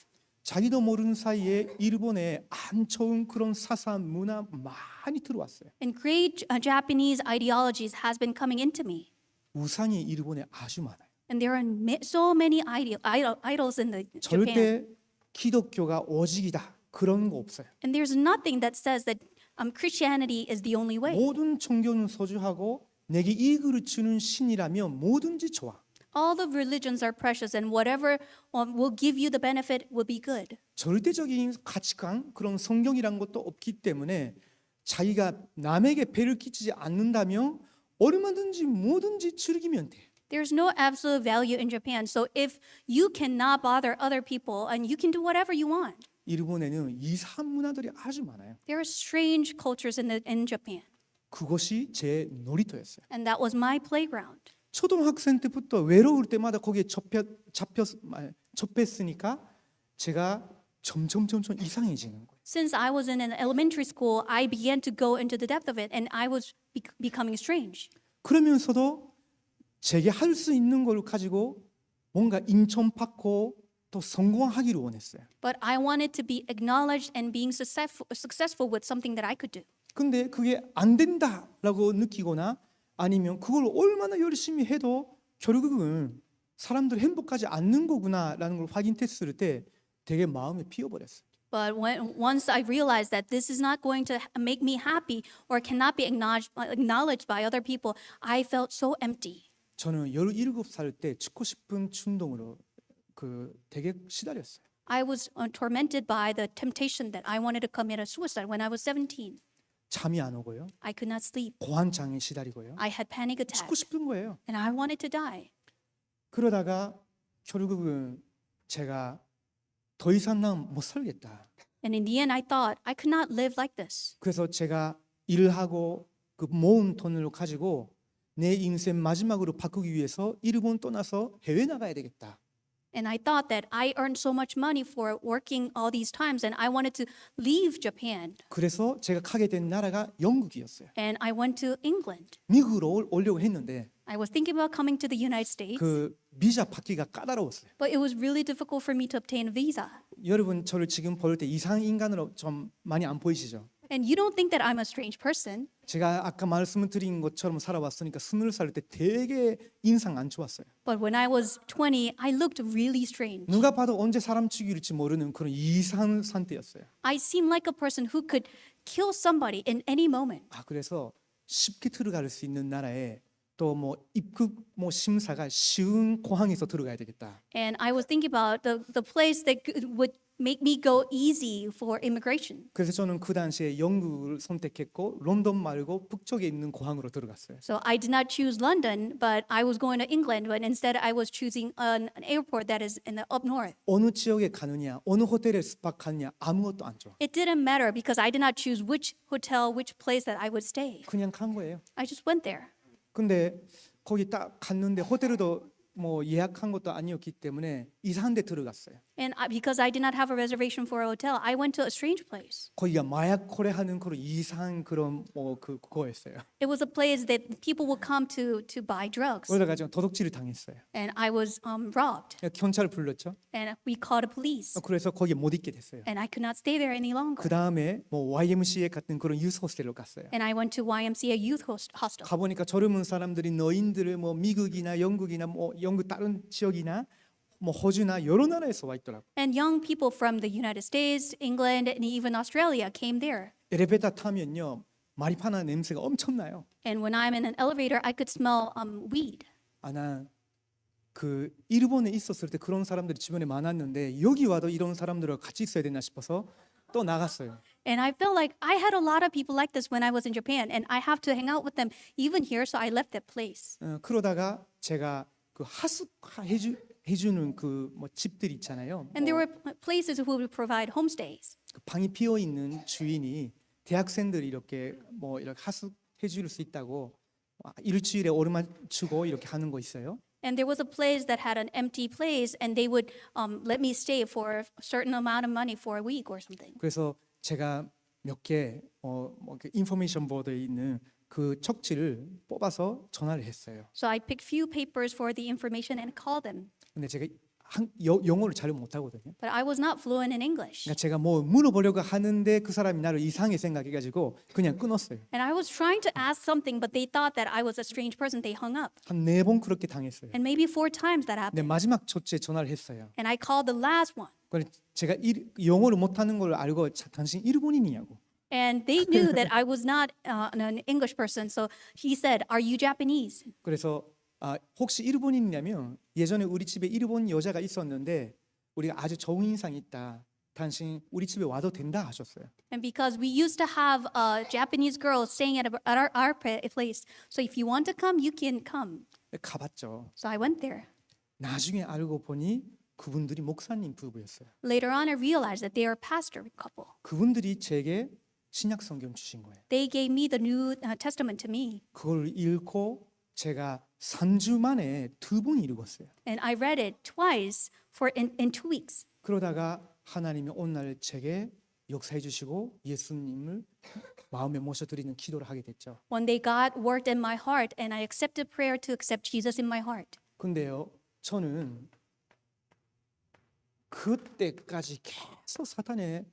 자기도 모르는 사이에 일본에 안 좋은 그런 사상 문화 많이 들어왔어요. And great Japanese ideologies has been coming into me. 우상이 일본에 아주 많아요. And there are so many idols in the Japan. 절대 기독교가 오직이다 그런 거 없어요. And there's nothing that says that Christianity is the only way. 모든 종교는 소중하고 내게 이익을 주는 신이라면 뭐든지 좋아. All the religions are precious, and whatever will give you the benefit will be good. 절대적인 가치관 그런 성경이란 것도 없기 때문에 자기가 남에게 배를 끼치지 않는다면 얼마든지 뭐든지 즐기면 돼. There's no absolute value in Japan, so if you cannot bother other people, and you can do whatever you want. 일본에는 이상한 문화들이 아주 많아요. There are strange cultures in Japan, 그것이 제 놀이터였어요. and that was my playground. 초등학생 때부터 외로울 때마다 거기에 접했으니까 제가 점점 이상해지는 거예요. Since I was in an elementary school, I began to go into the depth of it, and I was becoming strange. 그러면서도 제게 할 수 있는 걸 가지고 뭔가 인정받고 또 성공하기를 원했어요. But I wanted to be acknowledged and being successful with something that I could do. 근데 그게 안 된다라고 느끼거나 아니면 그걸 얼마나 열심히 해도 결국은 사람들 행복하지 않는 거구나라는 걸 확인했을 때 되게 마음이 비어버렸어요. But once I realized that this is not going to make me happy or cannot be acknowledged by other people, I felt so empty. 저는 17살 때 죽고 싶은 충동으로 되게 시달렸어요. I was tormented by the temptation that I wanted to commit a suicide when I was 17. 잠이 안 오고요. I could not sleep. 고환장애 시달리고요. I had panic 죽고 attacks, 싶은 거예요. and I wanted to die. 그러다가 결국은 제가 더 이상 난 못 살겠다. And in the end, I thought I could not live like this. 그래서 제가 일을 하고 그 모은 돈을 가지고 내 인생 마지막으로 바꾸기 위해서 일본 떠나서 해외 나가야 되겠다. And I thought that I earned so much money for working all these times, and I wanted to leave Japan. 그래서 제가 가게 된 나라가 영국이었어요. And I went to England. 미국으로 오려고 했는데 I was thinking about coming to the United States, 그 비자 받기가 까다로웠어요. but it was really difficult for me to obtain a visa. 여러분 저를 지금 볼 때 이상 인간으로 좀 많이 안 보이시죠? And you don't think that I'm a strange person, 제가 아까 말씀을 드린 것처럼 살아왔으니까 20살 때 되게 인상 안 좋았어요. but when I was 20, I looked really strange. 누가 봐도 언제 사람 죽일지 모르는 그런 이상한 상태였어요. I seemed like a person who could kill somebody in any moment. 그래서 쉽게 들어갈 수 있는 나라에 또 뭐 입국 뭐 심사가 쉬운 공항에서 들어가야 되겠다. And I was thinking about the place that would make me go easy for immigration. 그래서 저는 그 당시에 영국을 선택했고 런던 말고 북쪽에 있는 공항으로 들어갔어요. So I did not choose London, but I was going to England, but instead I was choosing an airport that is in the up north. 어느 지역에 가느냐, 어느 호텔에 숙박하느냐 아무것도 안 좋아. It didn't matter because I did not choose which hotel, which place that I would stay. 그냥 간 거예요. I just went there. 근데 거기 딱 갔는데 호텔도 뭐 예약한 것도 아니었기 때문에 이상한 데 들어갔어요. And because I did not have a reservation for a hotel, I went to a strange place. 거기가 마약 거래하는 그런 이상한 그런 뭐 그거였어요. It was a place that people would come to buy drugs. 그러다가 좀 도둑질을 당했어요. And I was robbed. 경찰을 불렀죠. And we called the police. 그래서 거기에 못 있게 됐어요. And I could not stay there any longer. 그 다음에 뭐 YMCA 같은 그런 유스 호스텔로 갔어요. And I went to YMCA Youth Hostel. 가보니까 젊은 사람들이 너인들을 뭐 미국이나 영국이나 뭐 영국 다른 지역이나 뭐 호주나 여러 나라에서 와 있더라고. And young people from the United States, England, and even Australia came there. 엘리베이터 타면요 마리파나 냄새가 엄청나요. And when I'm in an elevator, I could smell weed. 나그 일본에 있었을 때 그런 사람들이 주변에 많았는데 여기 와도 이런 사람들과 같이 있어야 되나 싶어서 또 나갔어요. And I felt like I had a lot of people like this when I was in Japan, and I have to hang out with them even here, so I left that place. 그러다가 제가 그 해주는 그 뭐 집들 있잖아요. And there were places who would provide homestays. 그 방이 비어 있는 주인이 대학생들이 이렇게 뭐 이렇게 하숙해 줄 수 있다고 일주일에 얼마 주고 이렇게 하는 거 있어요. And there was a place that had an empty place, and they would let me stay for a certain amount of money for a week or something. 그래서 제가 몇 개 뭐 인포메이션 보드에 있는 그 척지를 뽑아서 전화를 했어요. So I picked few papers for the information and called them. 근데 제가 영어를 잘 못하거든요. But I was not fluent in English. 그러니까 제가 뭐 물어보려고 하는데 그 사람이 나를 이상하게 생각해가지고 그냥 끊었어요. And I was trying to ask something, but they thought that I was a strange person. They hung up. 한 4번 그렇게 당했어요. And maybe 4 times that 근데 happened. 마지막 첫째 전화를 했어요. And I called the last one. 그래서 제가 영어를 못하는 걸 알고 당신 일본인이냐고. And they knew that I was not an English person. So he said, "Are you Japanese?" 그래서 혹시 일본인이냐면 예전에 우리 집에 일본 여자가 있었는데 우리가 아주 좋은 인상이 있다. 당신 우리 집에 와도 된다 하셨어요. And because we used to have a Japanese girl staying at our place. So if you want to come, you can come. 가봤죠. So I went there. 나중에 알고 보니 그분들이 목사님 부부였어요. Later on, I realized that they are a pastor couple. 그분들이 제게 신약 성경 주신 거예요. They gave me the New Testament to me. 그걸 읽고 제가 3주 만에 2번 읽었어요. And I read it twice in 2 weeks. 그러다가 하나님이 오늘 제게 역사해 주시고 예수님을 마음에 모셔드리는 기도를 하게 됐죠. One day God worked in my heart, and I accepted prayer to accept Jesus in my heart. 근데요, 저는 그때까지 계속 사탄에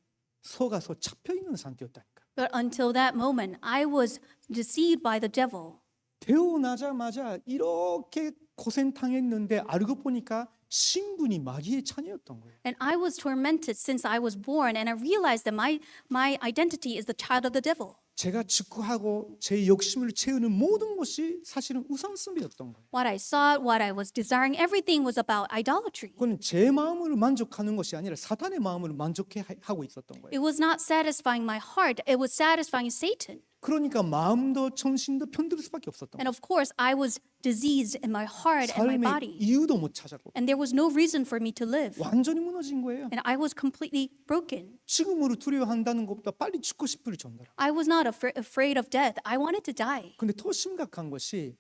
속아서 잡혀 있는 상태였다니까. But until that moment, I was deceived by the devil. 태어나자마자 이렇게 고생 당했는데 알고 보니까 신분이 마귀의 자녀였던 거예요. And I was tormented since I was born, and I realized that my identity is the child of the devil. 제가 직구하고 제 욕심을 채우는 모든 것이 사실은 우상숭배였던 거예요. What I sought, what I was desiring, everything was about idolatry. 그건 제 마음을 만족하는 것이 아니라 사탄의 마음을 만족해 하고 있었던 거예요. It was not satisfying my heart, it was satisfying Satan. 그러니까 마음도 정신도 편들 수밖에 없었던 And 거예요. of course, I was diseased in my heart and my 삶의 body. 이유도 못 찾았고 And there was no reason for me to live. 완전히 무너진 거예요. And I was completely broken. 죽음으로 두려워한다는 것보다 빨리 죽고 싶을 정도로. I was not afraid of death. I wanted to die. 근데 더 심각한 것이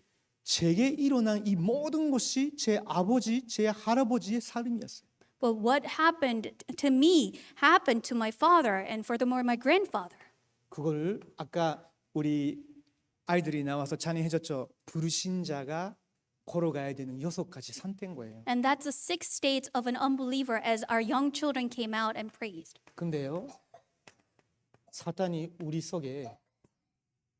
제게 일어난 이 모든 것이 제 아버지, 제 할아버지의 삶이었어요. But what happened to me happened to my father and furthermore my grandfather. 그걸 아까 우리 아이들이 나와서 찬양해줬죠. 불신자가 걸어가야 되는 6가지 산대인 거예요. And that's the 6 states of an unbeliever as our young children came out and praised. 근데요, 사탄이 우리 속에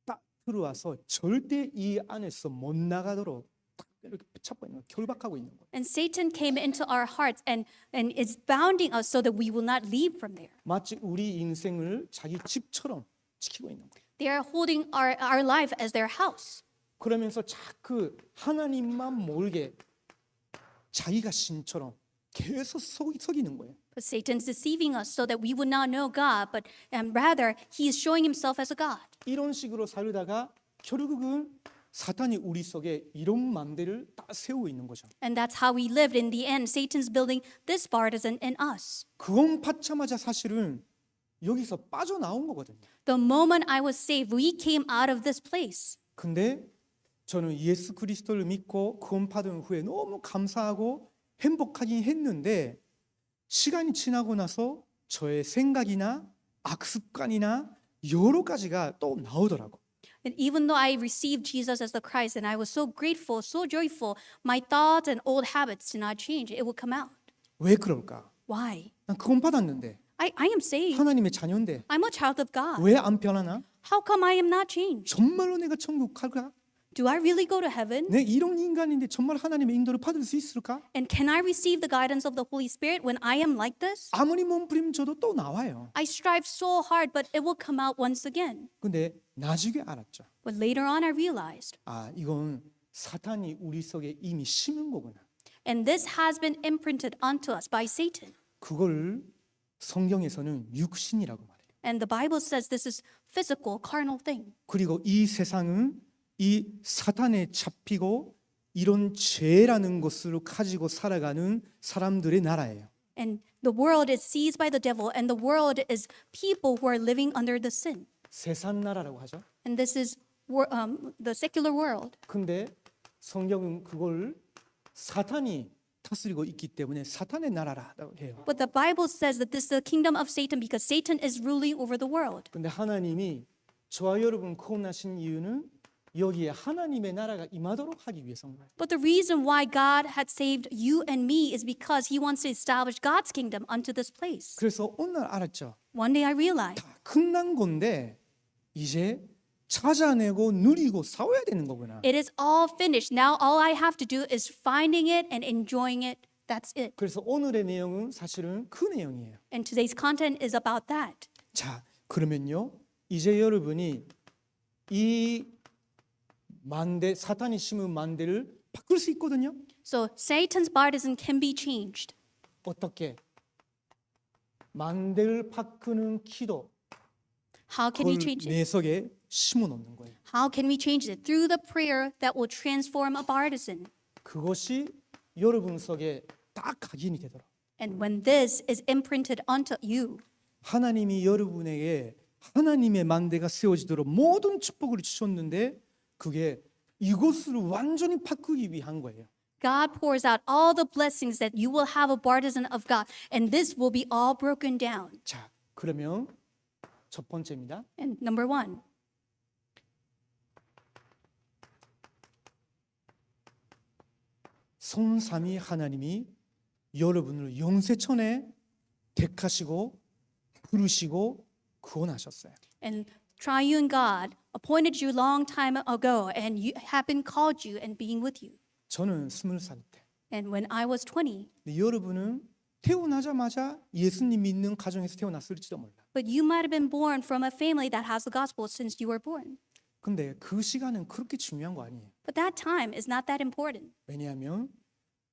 딱 들어와서 절대 이 안에서 못 나가도록 딱 이렇게 붙잡고 있는 거예요. 결박하고 있는 거예요. And Satan came into our hearts and is bounding us so that we will not leave from there. 마치 우리 인생을 자기 집처럼 지키고 있는 거예요. They are holding our life as their house. 그러면서 자꾸 하나님만 모르게 자기가 신처럼 계속 속이는 거예요. But Satan's deceiving us so that we would not know God, but rather he is showing himself as a God. 이런 식으로 살다가 결국은 사탄이 우리 속에 이런 맘대를 다 세우고 있는 거죠. And that's how we lived. In the end, Satan's building this partisan in us. 그건 받자마자 사실은 여기서 빠져나온 거거든요. The moment I was saved, we came out of this place. 근데 저는 예수 그리스도를 믿고 구원 받은 후에 너무 감사하고 행복하긴 했는데 시간이 지나고 나서 저의 생각이나 악습관이나 여러 가지가 또 나오더라고. And even though I received Jesus as the Christ and I was so grateful, so joyful, my thoughts and old habits did not change. It would come out. 왜 그럴까? Why? 난 구원 받았는데 I am saved. 하나님의 자녀인데 I'm a child of God. 왜 안 변하나? How come I am not changed? 정말로 내가 천국 갈까? Do I really go to heaven? 내 이런 인간인데 정말 하나님의 인도를 받을 수 있을까? And can I receive the guidance of the Holy Spirit when I am like this? 아무리 몸부림쳐도 또 나와요. I strive so hard, but it will come out once again. 근데 나중에 알았죠. But later on, I realized, 아, 이건 사탄이 우리 속에 이미 심은 거구나. and this has been imprinted onto us by Satan. 그걸 성경에서는 육신이라고 말해요. And the Bible says this is physical, carnal thing. 그리고 이 세상은 이 사탄에 잡히고 이런 죄라는 것으로 가지고 살아가는 사람들의 나라예요. And the world is seized by the devil, and the world is people who are living under the sin. 세상 나라라고 하죠. And this is the secular world. 근데 성경은 그걸 사탄이 다스리고 있기 때문에 사탄의 나라라고 해요. But the Bible says that this is the kingdom of Satan because Satan is ruling over the world. 근데 하나님이 저와 여러분 구원하신 이유는 여기에 하나님의 나라가 임하도록 하기 위해서인 거예요. But the reason why God had saved you and me is because he wants to establish God's kingdom unto this place. 그래서 오늘 알았죠. One day I realized 다 끝난 건데 이제 찾아내고 누리고 싸워야 되는 거구나. it is all finished. Now all I have to do is finding it and enjoying it. That's it. 그래서 오늘의 내용은 사실은 그 내용이에요. And today's content is about that. 자, 그러면요. 이제 여러분이 이 사탄이 심은 만대를 바꿀 수 있거든요. So Satan's partisan can be changed. 어떻게? 만대를 바꾸는 기도. How can we 그걸 change it? 내 속에 심어 놓는 거예요. How can we change it? Through the prayer that will transform a partisan. 그것이 여러분 속에 딱 각인이 되도록. And when this is imprinted onto you, 하나님이 여러분에게 하나님의 만대가 세워지도록 모든 축복을 주셨는데 그게 이것을 완전히 바꾸기 위한 거예요. God pours out all the blessings that you will have a partisan of God, and this will be all broken down. 자, 그러면 첫 번째입니다. And number one, 성삼위 하나님이 여러분을 영세천에 택하시고 부르시고 구원하셨어요. and triune God appointed you long time ago, and you have been called you and being with you. 저는 20살 때. And when I was 20, 근데 여러분은 태어나자마자 예수님 믿는 가정에서 태어났을지도 몰라. but you might have been born from a family that has the gospel since you were born. 근데 그 시간은 그렇게 중요한 거 아니에요. But that time is not that important 왜냐하면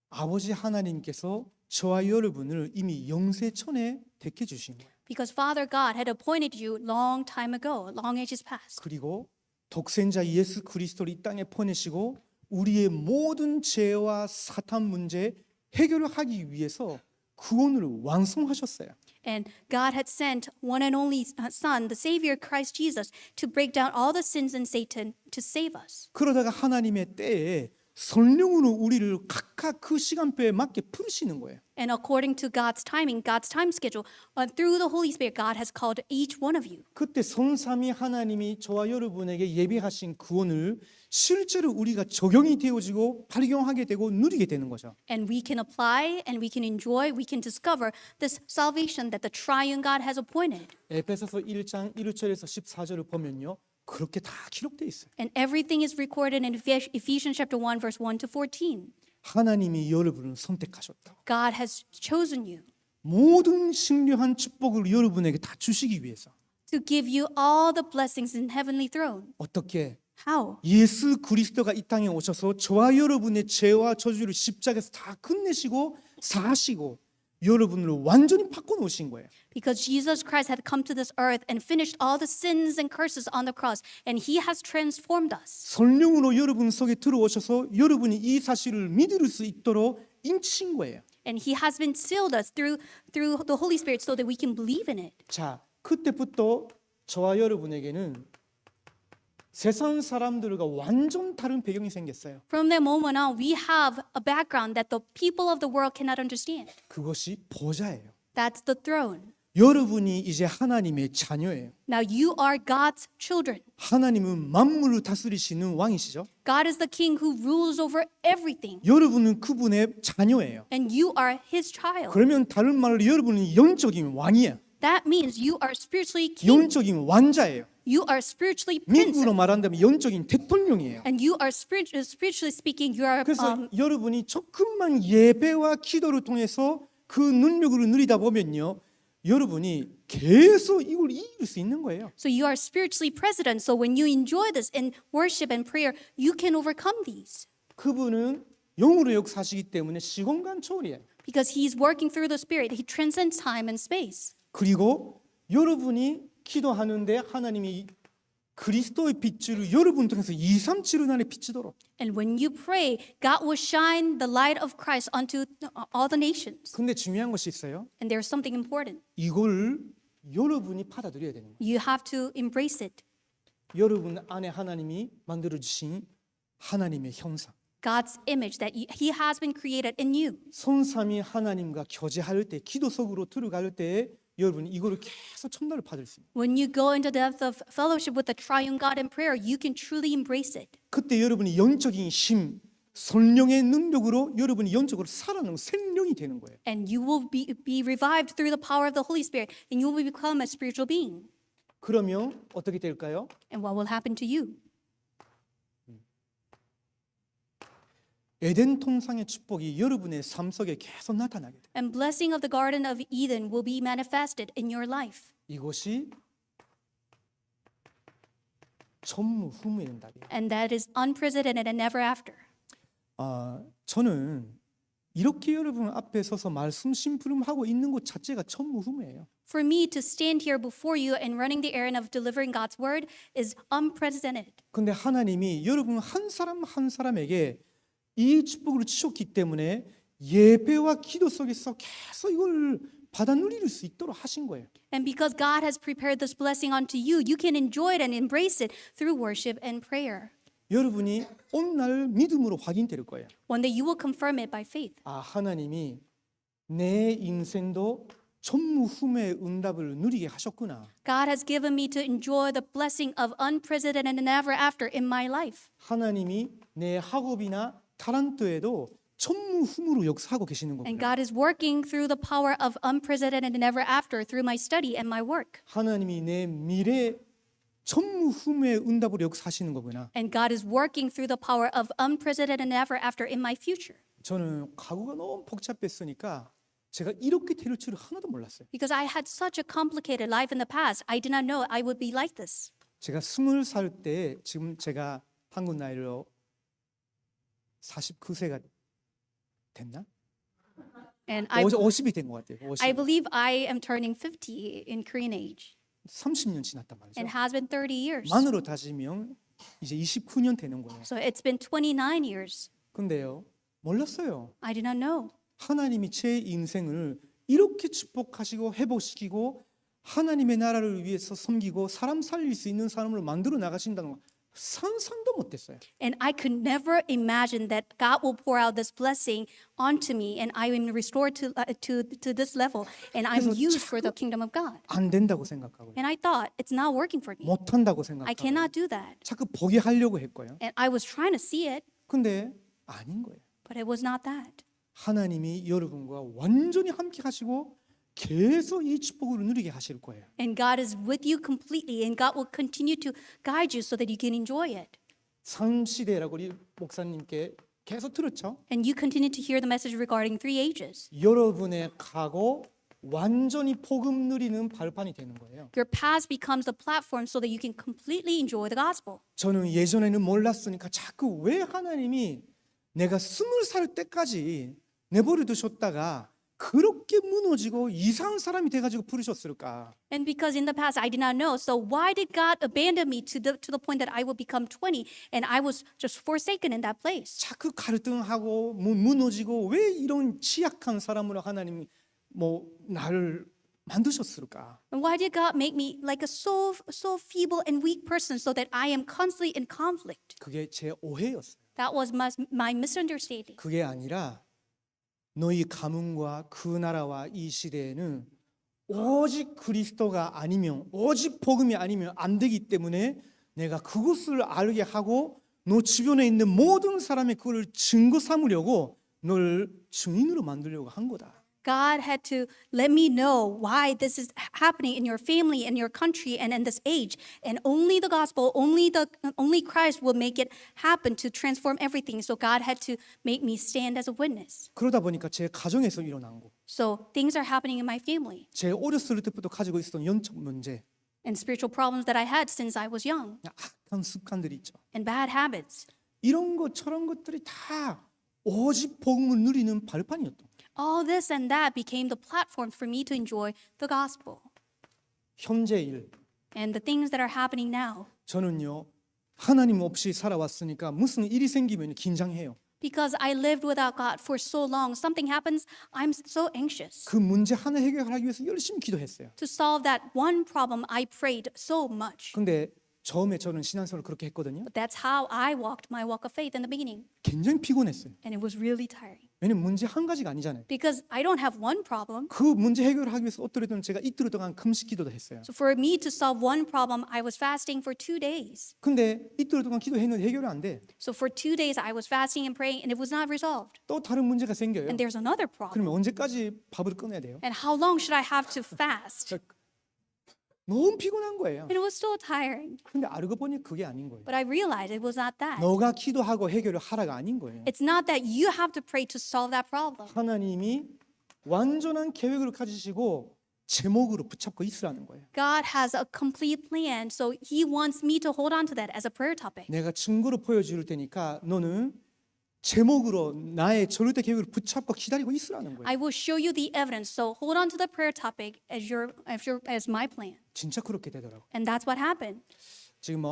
아버지 하나님께서 저와 여러분을 이미 영세천에 택해 주신 거예요. because Father God had appointed you long time ago, long ages past. 그리고 독생자 예수 그리스도를 이 땅에 보내시고 우리의 모든 죄와 사탄 문제 해결을 하기 위해서 구원을 완성하셨어요. And God had sent one and only Son, the Savior Christ Jesus, to break down all the sins in Satan to save us. 그러다가 하나님의 때에 성령으로 우리를 각각 그 시간표에 맞게 부르시는 거예요. And according to God's timing, God's time schedule, through the Holy Spirit, God has called each one of you. 그때 성삼위 하나님이 저와 여러분에게 예비하신 구원을 실제로 우리가 적용이 되어지고 발견하게 되고 누리게 되는 거죠. And we can apply and we can enjoy, we can discover this salvation that the triune God has appointed. 에베소서 1장 1절에서 14절을 보면요. 그렇게 다 기록되어 있어요. And everything is recorded in Ephesians chapter 1, verse 1 to 14. 하나님이 여러분을 선택하셨다. God has chosen you 모든 신령한 축복을 여러분에게 다 주시기 위해서. to give you all the blessings in heavenly throne. 어떻게? How? 예수 그리스도가 이 땅에 오셔서 저와 여러분의 죄와 저주를 십자가에서 다 끝내시고 사하시고 여러분을 완전히 바꿔놓으신 거예요. Because Jesus Christ had come to this earth and finished all the sins and curses on the cross, and He has transformed us. 성령으로 여러분 속에 들어오셔서 여러분이 이 사실을 믿을 수 있도록 인치신 거예요. And He has been sealed us through the Holy Spirit so that we can believe in it. 자, 그때부터 저와 여러분에게는 세상 사람들과 완전 다른 배경이 생겼어요. From that moment on, we have a background that the people of the world cannot understand. 그것이 보좌예요. That's the throne. 여러분이 이제 하나님의 자녀예요. Now you are God's children. 하나님은 만물을 다스리시는 왕이시죠. God is the king who rules over everything. 여러분은 그분의 자녀예요. And you are His child. 그러면 다른 말로 여러분은 영적인 왕이에요. That means you are spiritually king. 영적인 왕자예요. You are spiritually prince. 미국으로 말한다면 영적인 대통령이에요. And you are spiritually speaking, you are 그래서 여러분이 조금만 예배와 기도를 통해서 그 능력을 누리다 보면요. 여러분이 계속 이걸 이길 수 있는 거예요. so you are spiritually present. So when you enjoy this in worship and prayer, you can overcome these. 그분은 영으로 역사하시기 때문에 시공간 초월이에요. Because He's working through the Spirit. He transcends time and space. 그리고 여러분이 기도하는데 하나님이 그리스도의 빛을 여러분 통해서 237년 안에 비치도록. And when you pray, God will shine the light of Christ onto all the nations. 근데 중요한 것이 있어요. And there's something important. 이걸 여러분이 받아들여야 되는 거예요. You have to embrace it. 여러분 안에 하나님이 만들어 주신 하나님의 형상. God's image that He has been created in you. 성삼위 하나님과 교제할 때 기도 속으로 들어갈 때 여러분 이거를 계속 첨달을 받을 수 있어요. When you go into the depth of fellowship with the triune God in prayer, you can truly embrace it. 그때 여러분이 영적인 힘, 성령의 능력으로 여러분이 영적으로 살아나는 생명이 되는 거예요. And you will be revived through the power of the Holy Spirit, and you will become a spiritual being. 그러면 어떻게 될까요? And what will happen to you? 에덴 통상의 축복이 여러분의 삶 속에 계속 나타나게 돼요. And blessing of the Garden of Eden will be manifested in your life. 이것이 전무후무의 답이에요. And that is unprecedented and never after. 저는 이렇게 여러분 앞에 서서 말씀 심부름하고 있는 것 자체가 전무후무예요. For me to stand here before you and running the errand of delivering God's word is unprecedented. 근데 하나님이 여러분 한 사람 한 사람에게 이 축복을 주셨기 때문에 예배와 기도 속에서 계속 이걸 받아 누릴 수 있도록 하신 거예요. And because God has prepared this blessing unto you, you can enjoy it and embrace it through worship and prayer. 여러분이 오늘 믿음으로 확인될 거예요. One day you will confirm it by faith. 하나님이 내 인생도 전무후무의 응답을 누리게 하셨구나. God has given me to enjoy the blessing of unprecedented and never after in my life. 하나님이 내 학업이나 타란트에도 전무후무로 역사하고 계시는 And 거구나. God is working through the power of unprecedented and never after through my study and my work. 하나님이 내 미래 전무후무의 응답으로 역사하시는 거구나. And God is working through the power of unprecedented and never after in my future. 저는 과거가 너무 복잡했으니까 제가 이렇게 될 줄 하나도 몰랐어요. Because I had such a complicated life in the past, I did not know I would be like this. 제가 20살 때 지금 제가 한국 나이로 49세가 됐나? And I 50이 된 것 같아요. 50. I believe I am turning 50 in Korean age. 30년 지났단 말이죠. It has been 30 years. 만으로 따지면 이제 29년 되는 거예요. So it's been 29 years. 근데요, 몰랐어요. I did not know. 하나님이 제 인생을 이렇게 축복하시고 회복시키고 하나님의 나라를 위해서 섬기고 사람 살릴 수 있는 사람으로 만들어 나가신다는 거 상상도 못했어요. And I could never imagine that God will pour out this blessing onto me and I am restored to this level and I'm 그래서 used for the kingdom of God. 안 된다고 생각하고요. And I thought it's not working for me. 못한다고 I 생각하고 cannot do that. 자꾸 포기하려고 했고요. And I was trying to see it, 근데 아닌 거예요. but it was not that. 하나님이 여러분과 완전히 함께 하시고 계속 이 축복을 누리게 하실 거예요. And God is with you completely and God will continue to guide you so that you can enjoy it. 삼시대라고 우리 목사님께 계속 들었죠. And you continue to hear the message regarding 3 ages. 여러분의 가고 완전히 복음 누리는 발판이 되는 거예요. Your past becomes the platform so that you can completely enjoy the gospel. 저는 예전에는 몰랐으니까 자꾸 왜 하나님이 내가 20살 때까지 내버려 두셨다가 그렇게 무너지고 이상한 사람이 돼가지고 부르셨을까? And because in the past I did not know, so why did God abandon me to the point that I would become 20 and I was just forsaken in that place? 자꾸 갈등하고 무너지고 왜 이런 취약한 사람으로 하나님이 나를 만드셨을까? And why did God make me like a so feeble and weak person so that I am constantly in conflict? 그게 제 오해였어요. That was my misunderstanding. 그게 아니라 너희 가문과 그 나라와 이 시대에는 오직 그리스도가 아니면 오직 복음이 아니면 안 되기 때문에 내가 그것을 알게 하고 너 주변에 있는 모든 사람의 그걸 증거 삼으려고 너를 증인으로 만들려고 한 거다. God had to let me know why this is happening in your family, in your country, and in this age. And only the gospel, only Christ will make it happen to transform everything. So God had to make me stand as a witness. 그러다 보니까 제 가정에서 일어난 거, So things are happening in my family 제 어렸을 때부터 가지고 있었던 영적 문제, and spiritual problems that I had since I was young 악한 습관들이 있죠. and bad habits. 이런 것 저런 것들이 다 오직 복음을 누리는 발판이었던 거예요. All this and that became the platform for me to enjoy the gospel. 현재 일, And the things that are happening now. 저는요 하나님 없이 살아왔으니까 무슨 일이 생기면 긴장해요. Because I lived without God for so long, something happens, I'm so anxious. 그 문제 하나 해결하기 위해서 열심히 기도했어요. To solve that one problem, I prayed so much. 근데 처음에 저는 신앙생활을 그렇게 했거든요. But that's how I walked my walk of faith in the beginning. 굉장히 피곤했어요. And it was really tiring. 왜냐면 문제 한 가지가 아니잖아요. Because I don't have one problem. 그 문제 해결하기 위해서 어떠래든 제가 이틀 동안 금식 기도도 했어요. So for me to solve one problem, I was fasting for 2 days. 근데 이틀 동안 기도했는데 해결이 안 돼. So for 2 days, I was fasting and praying, and it was not resolved. 또 다른 문제가 생겨요. And there's another problem. 그러면 언제까지 밥을 끊어야 돼요? And how long should I have to fast? 너무 피곤한 거예요. And it was so tiring. 근데 알고 보니 그게 아닌 거예요. But I realized it was not that. 너가 기도하고 해결을 하라가 아닌 거예요. It's not that you have to pray to solve that problem. 하나님이 완전한 계획을 가지시고 제목으로 붙잡고 있으라는 거예요. God has a complete plan, so He wants me to hold on to that as a prayer topic. 내가 증거로 보여줄 테니까 너는 제목으로 나의 절대 계획을 붙잡고 기다리고 있으라는 거예요. I will show you the evidence, so hold on to the prayer topic as my plan. 진짜 그렇게 되더라고요. And that's what happened. 지금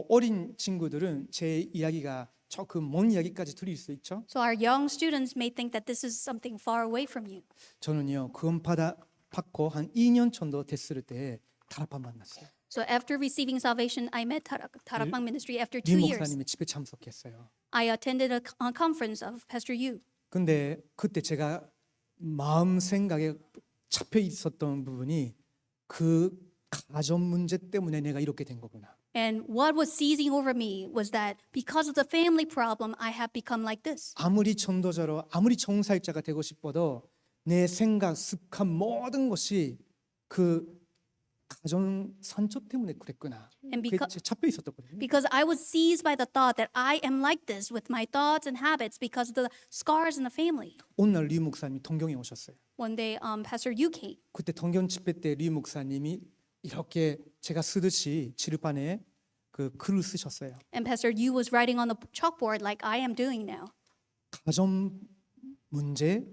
어린 친구들은 제 이야기가 조금 먼 이야기까지 들릴 수 있죠. So our young students may think that this is something far away from you. 저는요 구원받고 한 2년 정도 됐을 때 다락방 만났어요. So after receiving salvation, I met Tarakbang Ministry after 리 2 years. 목사님의 집에 참석했어요. I attended a conference of Pastor Yu. 근데 그때 제가 마음 생각에 잡혀 있었던 부분이 그 가정 문제 때문에 내가 이렇게 된 거구나. And what was seizing over me was that because of the family problem, I have become like this. 아무리 전도자로 아무리 정사역자가 되고 싶어도 내 생각, 습관 모든 것이 그 가정 상처 때문에 그랬구나. And 그게 잡혀 있었거든요. because I was seized by the thought that I am like this with my thoughts and habits because of the scars in the family. 오늘 리 목사님이 동경에 오셨어요. One day, Pastor Yu came. 그때 동경 집회 때 리 목사님이 이렇게 제가 쓰듯이 지르판에 그 글을 쓰셨어요. And Pastor Yu was writing on the chalkboard like I am doing now. 가정 문제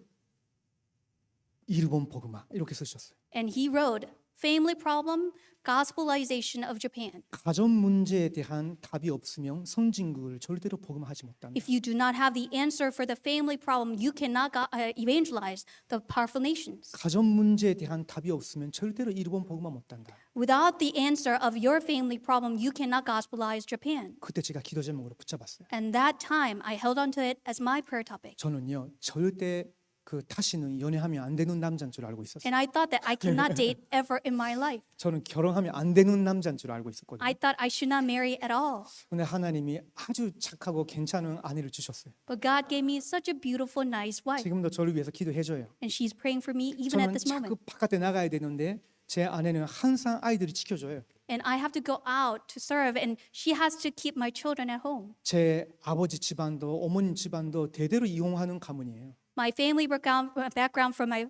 일본 복음화 이렇게 쓰셨어요. And he wrote, family problem, gospelization of Japan. 가정 문제에 대한 답이 없으면 선진국을 절대로 복음하지 못한다. If you do not have the answer for the family problem, you cannot evangelize the powerful nations. 가정 문제에 대한 답이 없으면 절대로 일본 복음화 못한다. Without the answer of your family problem, you cannot gospelize Japan. 그때 제가 기도 제목으로 붙잡았어요. And that time, I held on to it as my prayer topic. 저는요 절대 그 다시는 연애하면 안 되는 남자인 줄 알고 있었어요. And I thought that I cannot date ever in my life. 저는 결혼하면 안 되는 남자인 줄 알고 있었거든요. I thought I should not marry at all. 근데 하나님이 아주 착하고 괜찮은 아내를 주셨어요. But God gave me such a beautiful, nice wife. 지금도 저를 위해서 기도해줘요. And she's praying for me even at 저는 this 자꾸 moment. 바깥에 나가야 되는데 제 아내는 항상 아이들이 지켜줘요. And I have to go out to serve, and she has to keep my children at home. 제 아버지 집안도 어머님 집안도 대대로 이혼하는 가문이에요. My family background from my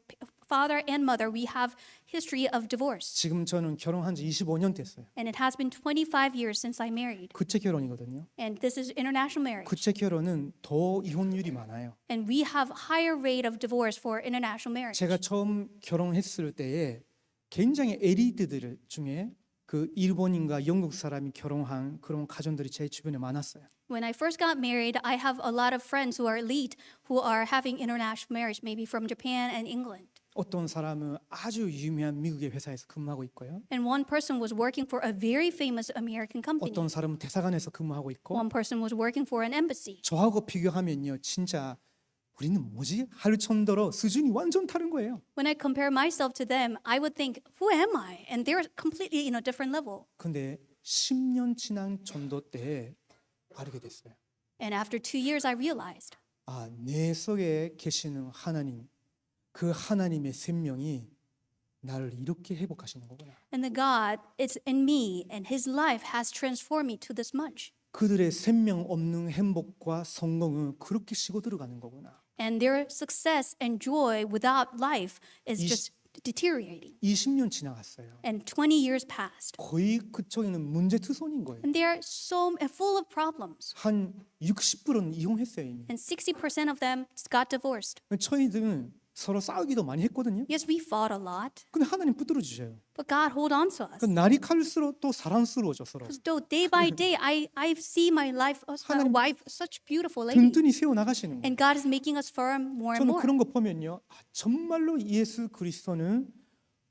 father and mother, we have history of divorce. 지금 저는 결혼한 지 25년 됐어요. And it has been 25 years since I married. 구체 결혼이거든요. And this is international marriage. 구체 결혼은 더 이혼율이 많아요. And we have higher rate of divorce for international marriage. 제가 처음 결혼했을 때에 굉장히 엘리트들 중에 그 일본인과 영국 사람이 결혼한 그런 가정들이 제 주변에 많았어요. When I first got married, I have a lot of friends who are elite who are having international marriage, maybe from Japan and England. 어떤 사람은 아주 유명한 미국의 회사에서 근무하고 있고요. And one person was working for a very famous American company. 어떤 사람은 대사관에서 근무하고 있고 One person was working for an embassy. 저하고 비교하면요. 진짜 우리는 뭐지? 할 정도로 수준이 완전 다른 거예요. When I compare myself to them, I would think, who am I? And they're completely in a different level. 근데 10년 지난 전도 때 알게 됐어요. And after 2 years, I realized, 아, 내 속에 계시는 하나님, 그 하나님의 생명이 나를 이렇게 회복하시는 거구나. and the God is in me, and His life has transformed me to this much. 그들의 생명 없는 행복과 성공은 그렇게 쉬고 들어가는 거구나. And their success and joy without life is just deteriorating. 20년 지나갔어요. And 20 years passed. 거의 그쪽에는 문제투성인 거예요. And they're so full of problems. 한 60%는 이혼했어요 이미. And 60% of them got divorced. 저희들은 서로 싸우기도 많이 했거든요. Yes, we fought a lot, 근데 하나님 붙들어 주셔요. but God hold on to us. 그 날이 갈수록 또 사랑스러워져 서로. Because though day by day, I see my life, 하나님 wife, such beautiful lady. 든든히 세워 나가시는 거예요. And God is making us firm more and 저는 more. 그런 거 보면요, 아, 정말로 예수 그리스도는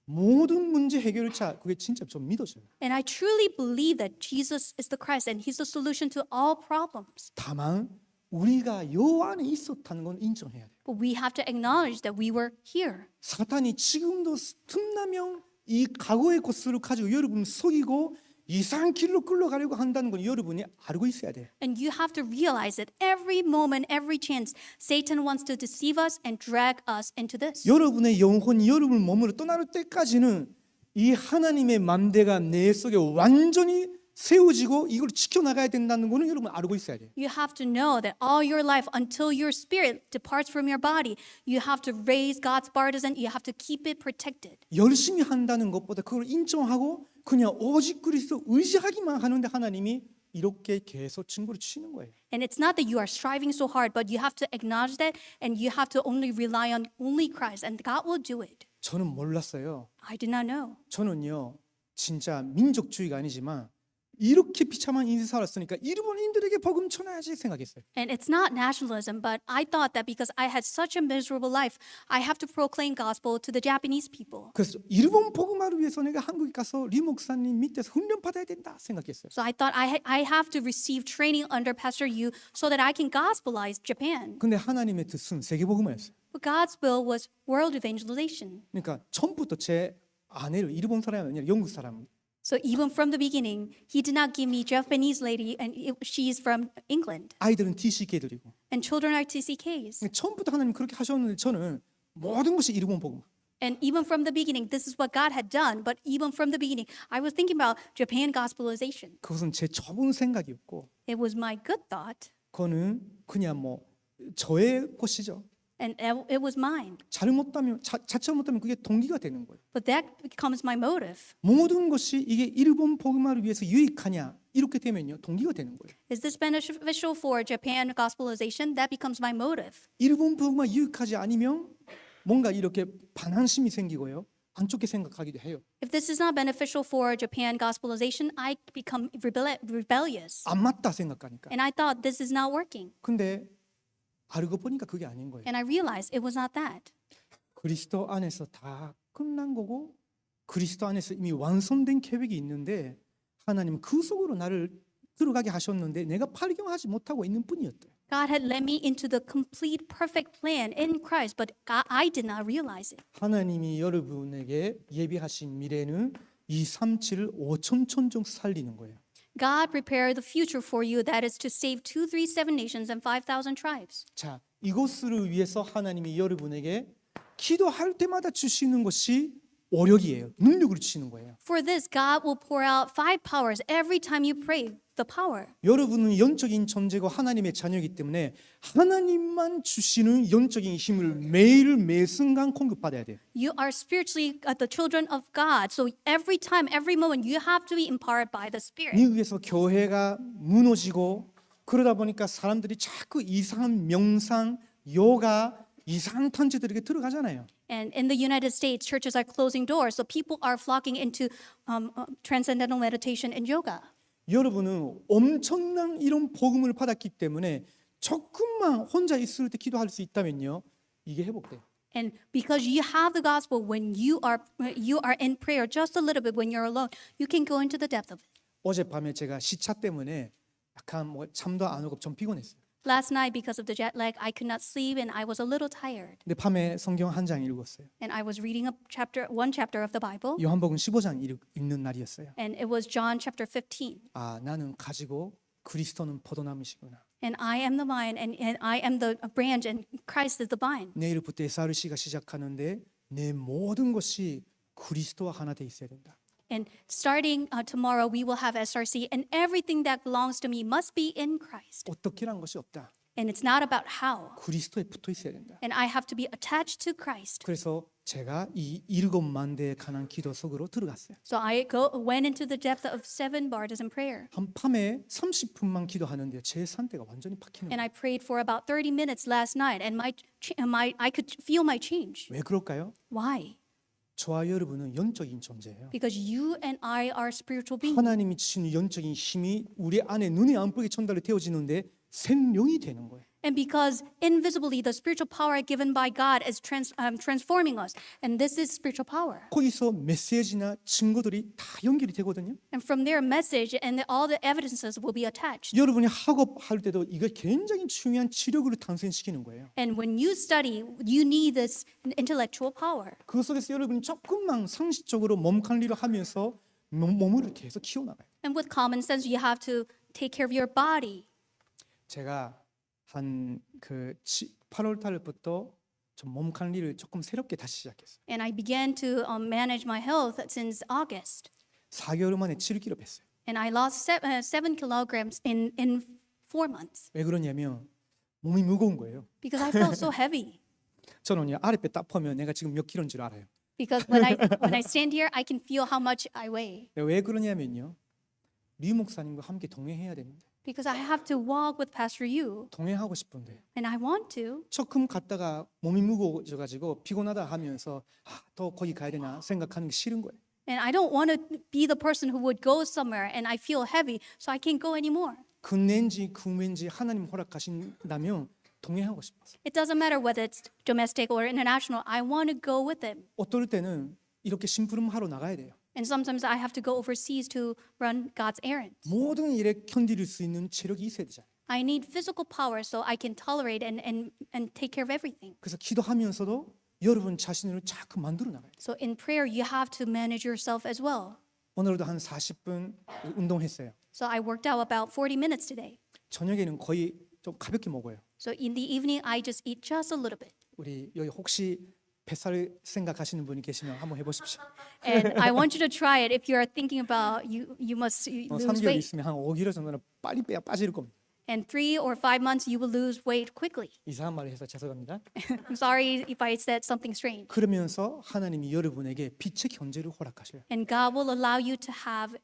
모든 문제 해결자. 그게 진짜 좀 믿어져요. And I truly believe that Jesus is the Christ and He's the solution to all problems. 다만 우리가 요 안에 있었다는 건 인정해야 돼요. But we have to acknowledge that we were here. 사탄이 지금도 틈나면 이 과거의 것을 가지고 여러분 속이고 이상한 길로 끌어가려고 한다는 건 여러분이 알고 있어야 돼요. And you have to realize that every moment, every chance, Satan wants to deceive us and drag us into this. 여러분의 영혼이 여러분 몸으로 떠날 때까지는 이 하나님의 맘대가 내 속에 완전히 세워지고 이걸 지켜나가야 된다는 거는 여러분 알고 있어야 돼요. You have to know that all your life, until your spirit departs from your body, you have to raise God's partisan. You have to keep it protected. 열심히 한다는 것보다 그걸 인정하고 그냥 오직 그리스도 의지하기만 하는데 하나님이 이렇게 계속 증거를 주시는 거예요. And it's not that you are striving so hard, but you have to acknowledge that, and you have to only rely on only Christ, and God will do it. 저는 몰랐어요. I did not know. 저는요 진짜 민족주의가 아니지만 이렇게 비참한 인생 살았으니까 일본인들에게 복음 전해야지 생각했어요. And it's not nationalism, but I thought that because I had such a miserable life, I have to proclaim gospel to the Japanese people. 그래서 일본 복음화를 위해서 내가 한국에 가서 리 목사님 밑에서 훈련 받아야 된다 생각했어요. So I thought I have to receive training under Pastor Yu so that I can gospelize Japan. 근데 하나님의 뜻은 세계 복음화였어요. But God's will was world evangelization. 그러니까 처음부터 제 아내를 일본 사람이 아니라 영국 사람. So even from the beginning, He did not give me Japanese lady, and she's from England. 아이들은 TCK들이고. And children are TCKs. 처음부터 하나님 그렇게 하셨는데 저는 모든 것이 일본 복음. And even from the beginning, this is what God had done. But even from the beginning, I was thinking about Japan gospelization. 그것은 제 좁은 생각이었고, It was my good thought, 그거는 그냥 뭐 저의 것이죠. and it was mine. 잘못하면 잘못하면 그게 동기가 되는 거예요. But that becomes my motive. 모든 것이 이게 일본 복음화를 위해서 유익하냐 이렇게 되면요 동기가 되는 거예요. Is this beneficial for Japan gospelization? That becomes my motive. 일본 복음화 유익하지 않으면 뭔가 이렇게 반항심이 생기고요. 안 좋게 생각하기도 해요. If this is not beneficial for Japan gospelization, I become rebellious. 안 맞다 생각하니까. And I thought this is not working. 근데 알고 보니까 그게 아닌 거예요. And I realized it was not that. 그리스도 안에서 다 끝난 거고 그리스도 안에서 이미 완성된 계획이 있는데 하나님 그 속으로 나를 들어가게 하셨는데 내가 발견하지 못하고 있는 뿐이었대요. God had led me into the complete perfect plan in Christ, but I did not realize it. 하나님이 여러분에게 예비하신 미래는 237을 5천 천종 살리는 거예요. God prepared the future for you, that is to save 237 nations and 5,000 tribes. 자, 이것을 위해서 하나님이 여러분에게 기도할 때마다 주시는 것이 오력이에요. 능력을 주시는 거예요. For this, God will pour out 5 powers every time you pray, the power. 여러분은 영적인 존재고 하나님의 자녀이기 때문에 하나님만 주시는 영적인 힘을 매일 매 순간 공급받아야 돼요. You are spiritually the children of God, so every time, every moment, you have to be empowered by the Spirit. 미국에서 교회가 무너지고 그러다 보니까 사람들이 자꾸 이상한 명상, 요가, 이상한 탄지들에게 들어가잖아요. And in the United States, churches are closing doors, so people are flocking into transcendental meditation and yoga. 여러분은 엄청난 이런 복음을 받았기 때문에 조금만 혼자 있을 때 기도할 수 있다면요, 이게 회복돼요. And because you have the gospel, when you are in prayer just a little bit when you're alone, you can go into the depth of it. 어젯밤에 제가 시차 때문에 약간 뭐 잠도 안 오고 좀 피곤했어요. Last night, because of the jet lag, I could not sleep and I was a little tired. 근데 밤에 성경 한 장 읽었어요. And I was reading one chapter of the Bible, 요한복음 15장 읽는 날이었어요. and it was John chapter 15. 아, 나는 가지고 그리스도는 포도나무시구나. And I am the vine, and I am the branch, and Christ is the vine. 내일부터 SRC가 시작하는데 내 모든 것이 그리스도와 하나 돼 있어야 된다. And starting tomorrow, we will have SRC, and everything that belongs to me must be in Christ. 어떻게란 것이 없다. And it's not about how. 그리스도에 붙어 있어야 된다. And I have to be attached to Christ. 그래서 제가 이 7만 대에 관한 기도 속으로 들어갔어요. So I went into the depth of 7 partisan prayer. 한 밤에 30분만 기도하는데 제 상태가 완전히 바뀌는 And 거예요. I prayed for about 30 minutes last night, and I could feel my change. 왜 그럴까요? Why? 저와 여러분은 영적인 존재예요. Because you and I are spiritual beings. 하나님이 주신 영적인 힘이 우리 안에 눈에 안 보이게 전달이 되어지는데 생명이 되는 거예요. And because invisibly the spiritual power given by God is transforming us. And this is spiritual power. 거기서 메시지나 증거들이 다 연결이 되거든요. And from there, message and all the evidences will be attached. 여러분이 학업할 때도 이거 굉장히 중요한 치력으로 탄생시키는 거예요. And when you study, you need this intellectual power. 그 속에서 여러분이 조금만 상식적으로 몸 관리를 하면서 몸을 계속 키워나가요. And with common sense, you have to take care of your body. 제가 한 그 8월 달부터 좀 몸 관리를 조금 새롭게 다시 시작했어요. And I began to manage my health since August. 4개월 만에 7kg 뺐어요. And I lost 7 kilograms in 4 months 왜 그러냐면 몸이 무거운 거예요. because I felt so heavy. 저는요 아랫배 딱 펴면 내가 지금 몇 킬로인 줄 알아요. Because when I stand here, I can feel how much I weigh. 왜 그러냐면요 류 목사님과 함께 동행해야 되는데 Because I have to walk with Pastor Yu, 동행하고 싶은데 and I want to. 조금 갔다가 몸이 무거워져가지고 피곤하다 하면서 더 거기 가야 되나 생각하는 게 싫은 거예요. And I don't want to be the person who would go somewhere and I feel heavy, so I can't go anymore. 근내인지 구매인지 하나님 허락하신다면 동행하고 싶어서. It doesn't matter whether it's domestic or international, I want to go with them. 어떨 때는 이렇게 심부름하러 나가야 돼요. And sometimes I have to go overseas to run God's errands. 모든 일에 견딜 수 있는 체력이 있어야 되잖아요. I need physical power so I can tolerate and take care of everything. 그래서 기도하면서도 여러분 자신을 자꾸 만들어 나가요. So in prayer, you have to manage yourself as well. 오늘도 한 40분 운동했어요. So I worked out about 40 minutes today. 저녁에는 거의 좀 가볍게 먹어요. So in the evening, I just eat just a little bit. 우리 여기 혹시 뱃살 생각하시는 분이 계시면 한번 해보십시오. And I want you to try it if you are thinking about you must lose 3개월 weight. 있으면 한 5kg 정도는 빨리 빼야 빠질 겁니다. And 3 or 5 months, you will lose weight quickly. 이상한 말을 해서 죄송합니다. I'm sorry if I said something strange. 그러면서 하나님이 여러분에게 빛의 경제를 허락하셔요. And God will allow you to have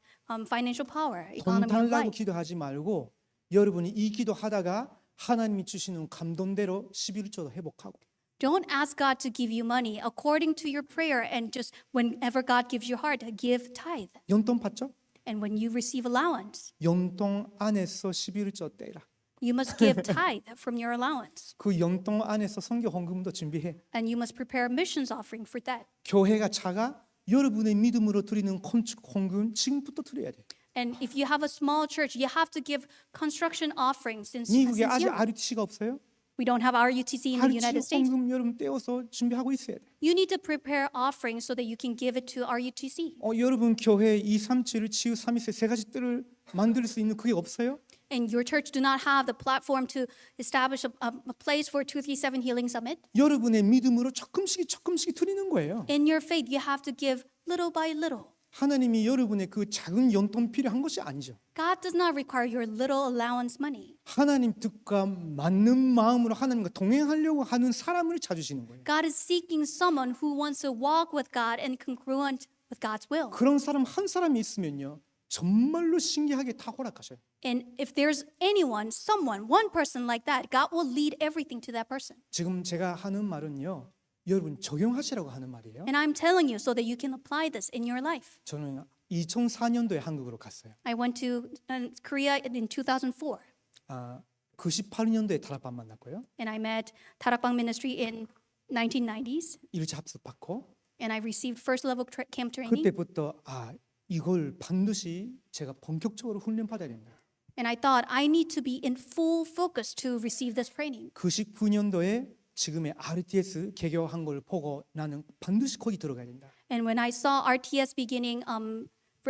financial power, 돈 economy of 달라고 life. 기도하지 말고 여러분이 이 기도하다가 하나님이 주시는 감동대로 11조도 회복하고 Don't ask God to give you money according to your prayer and just whenever God gives you heart, give tithe. 용돈 받죠? And when you receive allowance, 용돈 안에서 11조 떼라. you must give tithe from your allowance. 그 용돈 안에서 선교 헌금도 준비해. And you must prepare a missions offering for that. 교회가 작아 여러분의 믿음으로 드리는 건축 헌금 지금부터 드려야 돼. And if you have a small church, you have to give construction offerings since 미국에 아직 young. RUTC가 없어요. We don't have RUTC in the United RUTC States. 헌금 여러분 떼어서 준비하고 있어야 돼. You need to prepare offerings so that you can give it to RUTC. 여러분 교회 237을 치유 324 세 가지 뜰을 만들 수 있는 그게 없어요? And your church do not have the platform to establish a place for 237 Healing Summit. 여러분의 믿음으로 조금씩 드리는 거예요. In your faith, you have to give little by little. 하나님이 여러분의 그 작은 용돈 필요한 것이 아니죠. God does not require your little allowance money. 하나님 뜻과 맞는 마음으로 하나님과 동행하려고 하는 사람을 찾으시는 거예요. God is seeking someone who wants to walk with God and congruent with God's will. 그런 사람 한 사람이 있으면요. 정말로 신기하게 다 허락하셔요. And if there's anyone, someone, one person like that, God will lead everything to that person. 지금 제가 하는 말은요. 여러분 적용하시라고 하는 말이에요. And I'm telling you so that you can apply this in your life. 저는 2004년도에 한국으로 갔어요. I went to Korea in 2004. 98년도에 다락방 만났고요. And I met Tarakbang Ministry in 1990s. 1차 합숙 받고 And I received first level camp training. 그때부터 이걸 반드시 제가 본격적으로 훈련 받아야 된다. And I thought I need to be in full focus to receive this training. 99년도에 지금의 RTS 개교한 걸 보고 나는 반드시 거기 들어가야 된다. And when I saw RTS beginning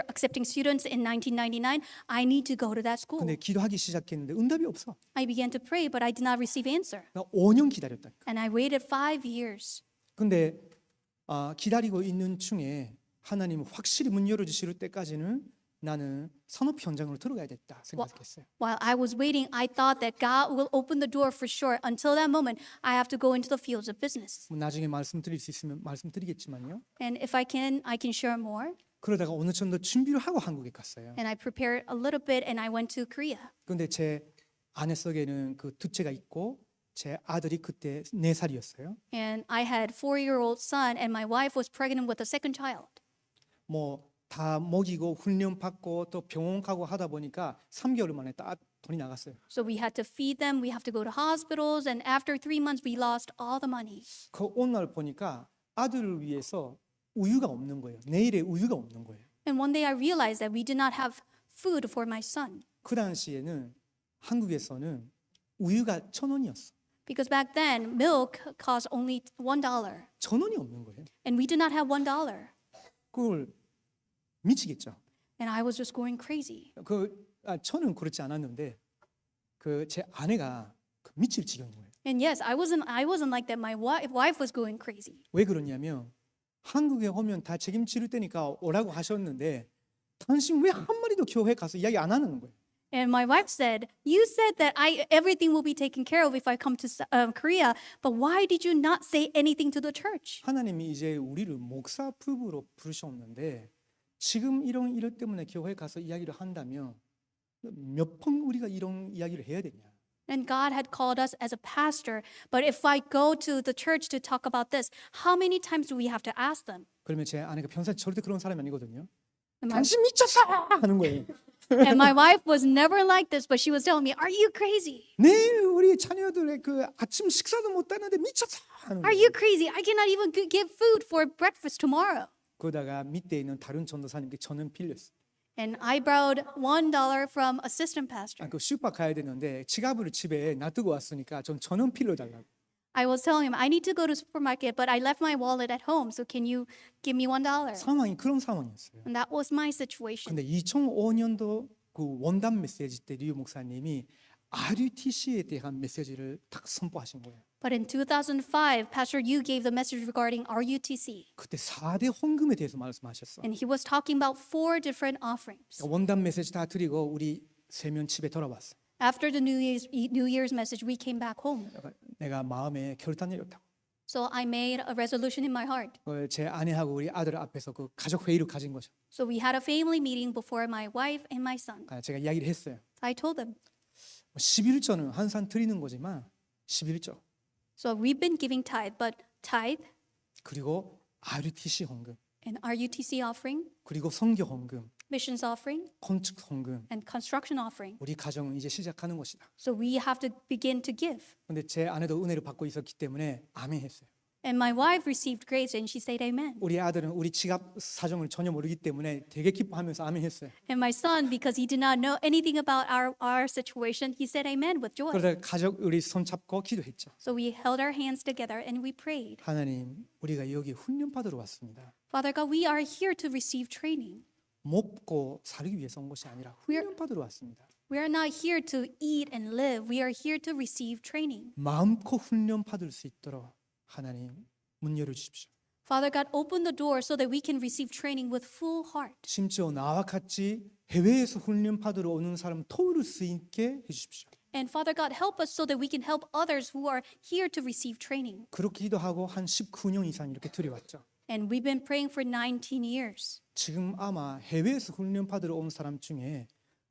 accepting students in 1999, I need to go to that school. 근데 기도하기 시작했는데 응답이 없어. I began to pray, but I did not receive answer. 나 5년 기다렸다니까. And I waited 5 years. 근데 기다리고 있는 중에 하나님은 확실히 문 열어주실 때까지는 나는 산업 현장으로 들어가야 됐다 생각했어요. While I was waiting, I thought that God will open the door for sure. Until that moment, I have to go into the fields of business. 나중에 말씀드릴 수 있으면 말씀드리겠지만요. And if I can share more. 그러다가 어느 정도 준비를 하고 한국에 갔어요. And I prepared a little bit and I went to Korea. 근데 제 아내 속에는 그 둘째가 있고 제 아들이 그때 4살이었어요. And I had 4-year-old son and my wife was pregnant with a second child. 뭐 다 먹이고 훈련 받고 또 병원 가고 하다 보니까 3개월 만에 딱 돈이 나갔어요. So we had to feed them, we have to go to hospitals, and after 3 months we lost all the money. 그 어느 날 보니까 아들을 위해서 우유가 없는 거예요. 내일에 우유가 없는 거예요. And one day I realized that we did not have food for my son. 그 당시에는 한국에서는 우유가 1,000원이었어. Because back then, milk cost only $1. 1,000원이 없는 거예요. And we did not have $1. 그걸 미치겠죠. And I was just going crazy. 저는 그렇지 않았는데 제 아내가 미칠 지경인 거예요. And yes, I wasn't like that. My wife was going crazy. 왜 그러냐면 한국에 오면 다 책임질 때니까 오라고 하셨는데 당신 왜 한 마리도 교회 가서 이야기 안 하는 거예요? And my wife said, "You said that everything will be taken care of if I come to Korea, but why did you not say anything to the church?" 하나님이 이제 우리를 목사 부부로 부르셨는데 지금 이런 일 때문에 교회 가서 이야기를 한다면 몇 번 우리가 이런 이야기를 해야 되냐? And God had called us as a pastor, but if I go to the church to talk about this, how many times do we have to ask them? 그러면 제 아내가 평소에 절대 그런 사람이 아니거든요. And my, 당신 미쳤어 하는 거예요. and my wife was never like this, but she was telling me, "Are you crazy? 내일 우리 자녀들의 그 아침 식사도 못 하는데 미쳤어 하는 Are 거예요. you crazy? I cannot even give food for breakfast tomorrow." 그러다가 밑에 있는 다른 전도사님께 저는 빌렸어요. And I borrowed $1 from assistant pastor. 그 슈퍼 가야 되는데 지갑을 집에 놔두고 왔으니까 저는 빌려달라고. I was telling him, "I need to go to supermarket, but I left my wallet at home, so can you give me $1? 상황이 그런 상황이었어요. And that was my situation. 근데 2005년도 그 원단 메시지 때 류 목사님이 RUTC에 대한 메시지를 딱 선포하신 거예요. But in 2005, Pastor Yu gave the message regarding RUTC. 그때 4대 헌금에 대해서 말씀하셨어. And he was talking about 4 different offerings. 원단 메시지 다 드리고 우리 3명 집에 돌아왔어. After the New Year's message, we came back home. 내가 마음에 결단 내렸다고. So I made a resolution in my heart. 제 아내하고 우리 아들 앞에서 그 가족 회의를 가진 거죠. So we had a family meeting before my wife and my son. 제가 이야기를 했어요. I told them, 11조는 항상 드리는 거지만 11조 So we've been giving tithe 그리고 RUTC 헌금, and RUTC offering, 그리고 선교 헌금, missions offering, 건축 헌금. and construction offering. 우리 가정은 이제 시작하는 것이다. So we have to begin to give. 근데 제 아내도 은혜를 받고 있었기 때문에 아멘 했어요. And my wife received grace and she said amen. 우리 아들은 우리 지갑 사정을 전혀 모르기 때문에 되게 기뻐하면서 아멘 했어요. And my son, because he did not know anything about our situation, he said amen with joy. 그래서 가족 우리 손 잡고 기도했죠. So we held our hands together and we prayed. 하나님, 우리가 여기 훈련 받으러 왔습니다. Father God, we are here to receive training. 먹고 살기 위해서 온 것이 아니라 훈련 받으러 왔습니다. We are not here to eat and live. We are here to receive training. 마음껏 훈련 받을 수 있도록 하나님 문 열어 주십시오. Father God, open the door so that we can receive training with full heart. 심지어 나와 같이 해외에서 훈련 받으러 오는 사람 도울 수 있게 해 주십시오. And Father God, help us so that we can help others who are here to receive training. 그렇게 기도하고 한 19년 이상 이렇게 들여왔죠. And we've been praying for 19 years. 지금 아마 해외에서 훈련 받으러 온 사람 중에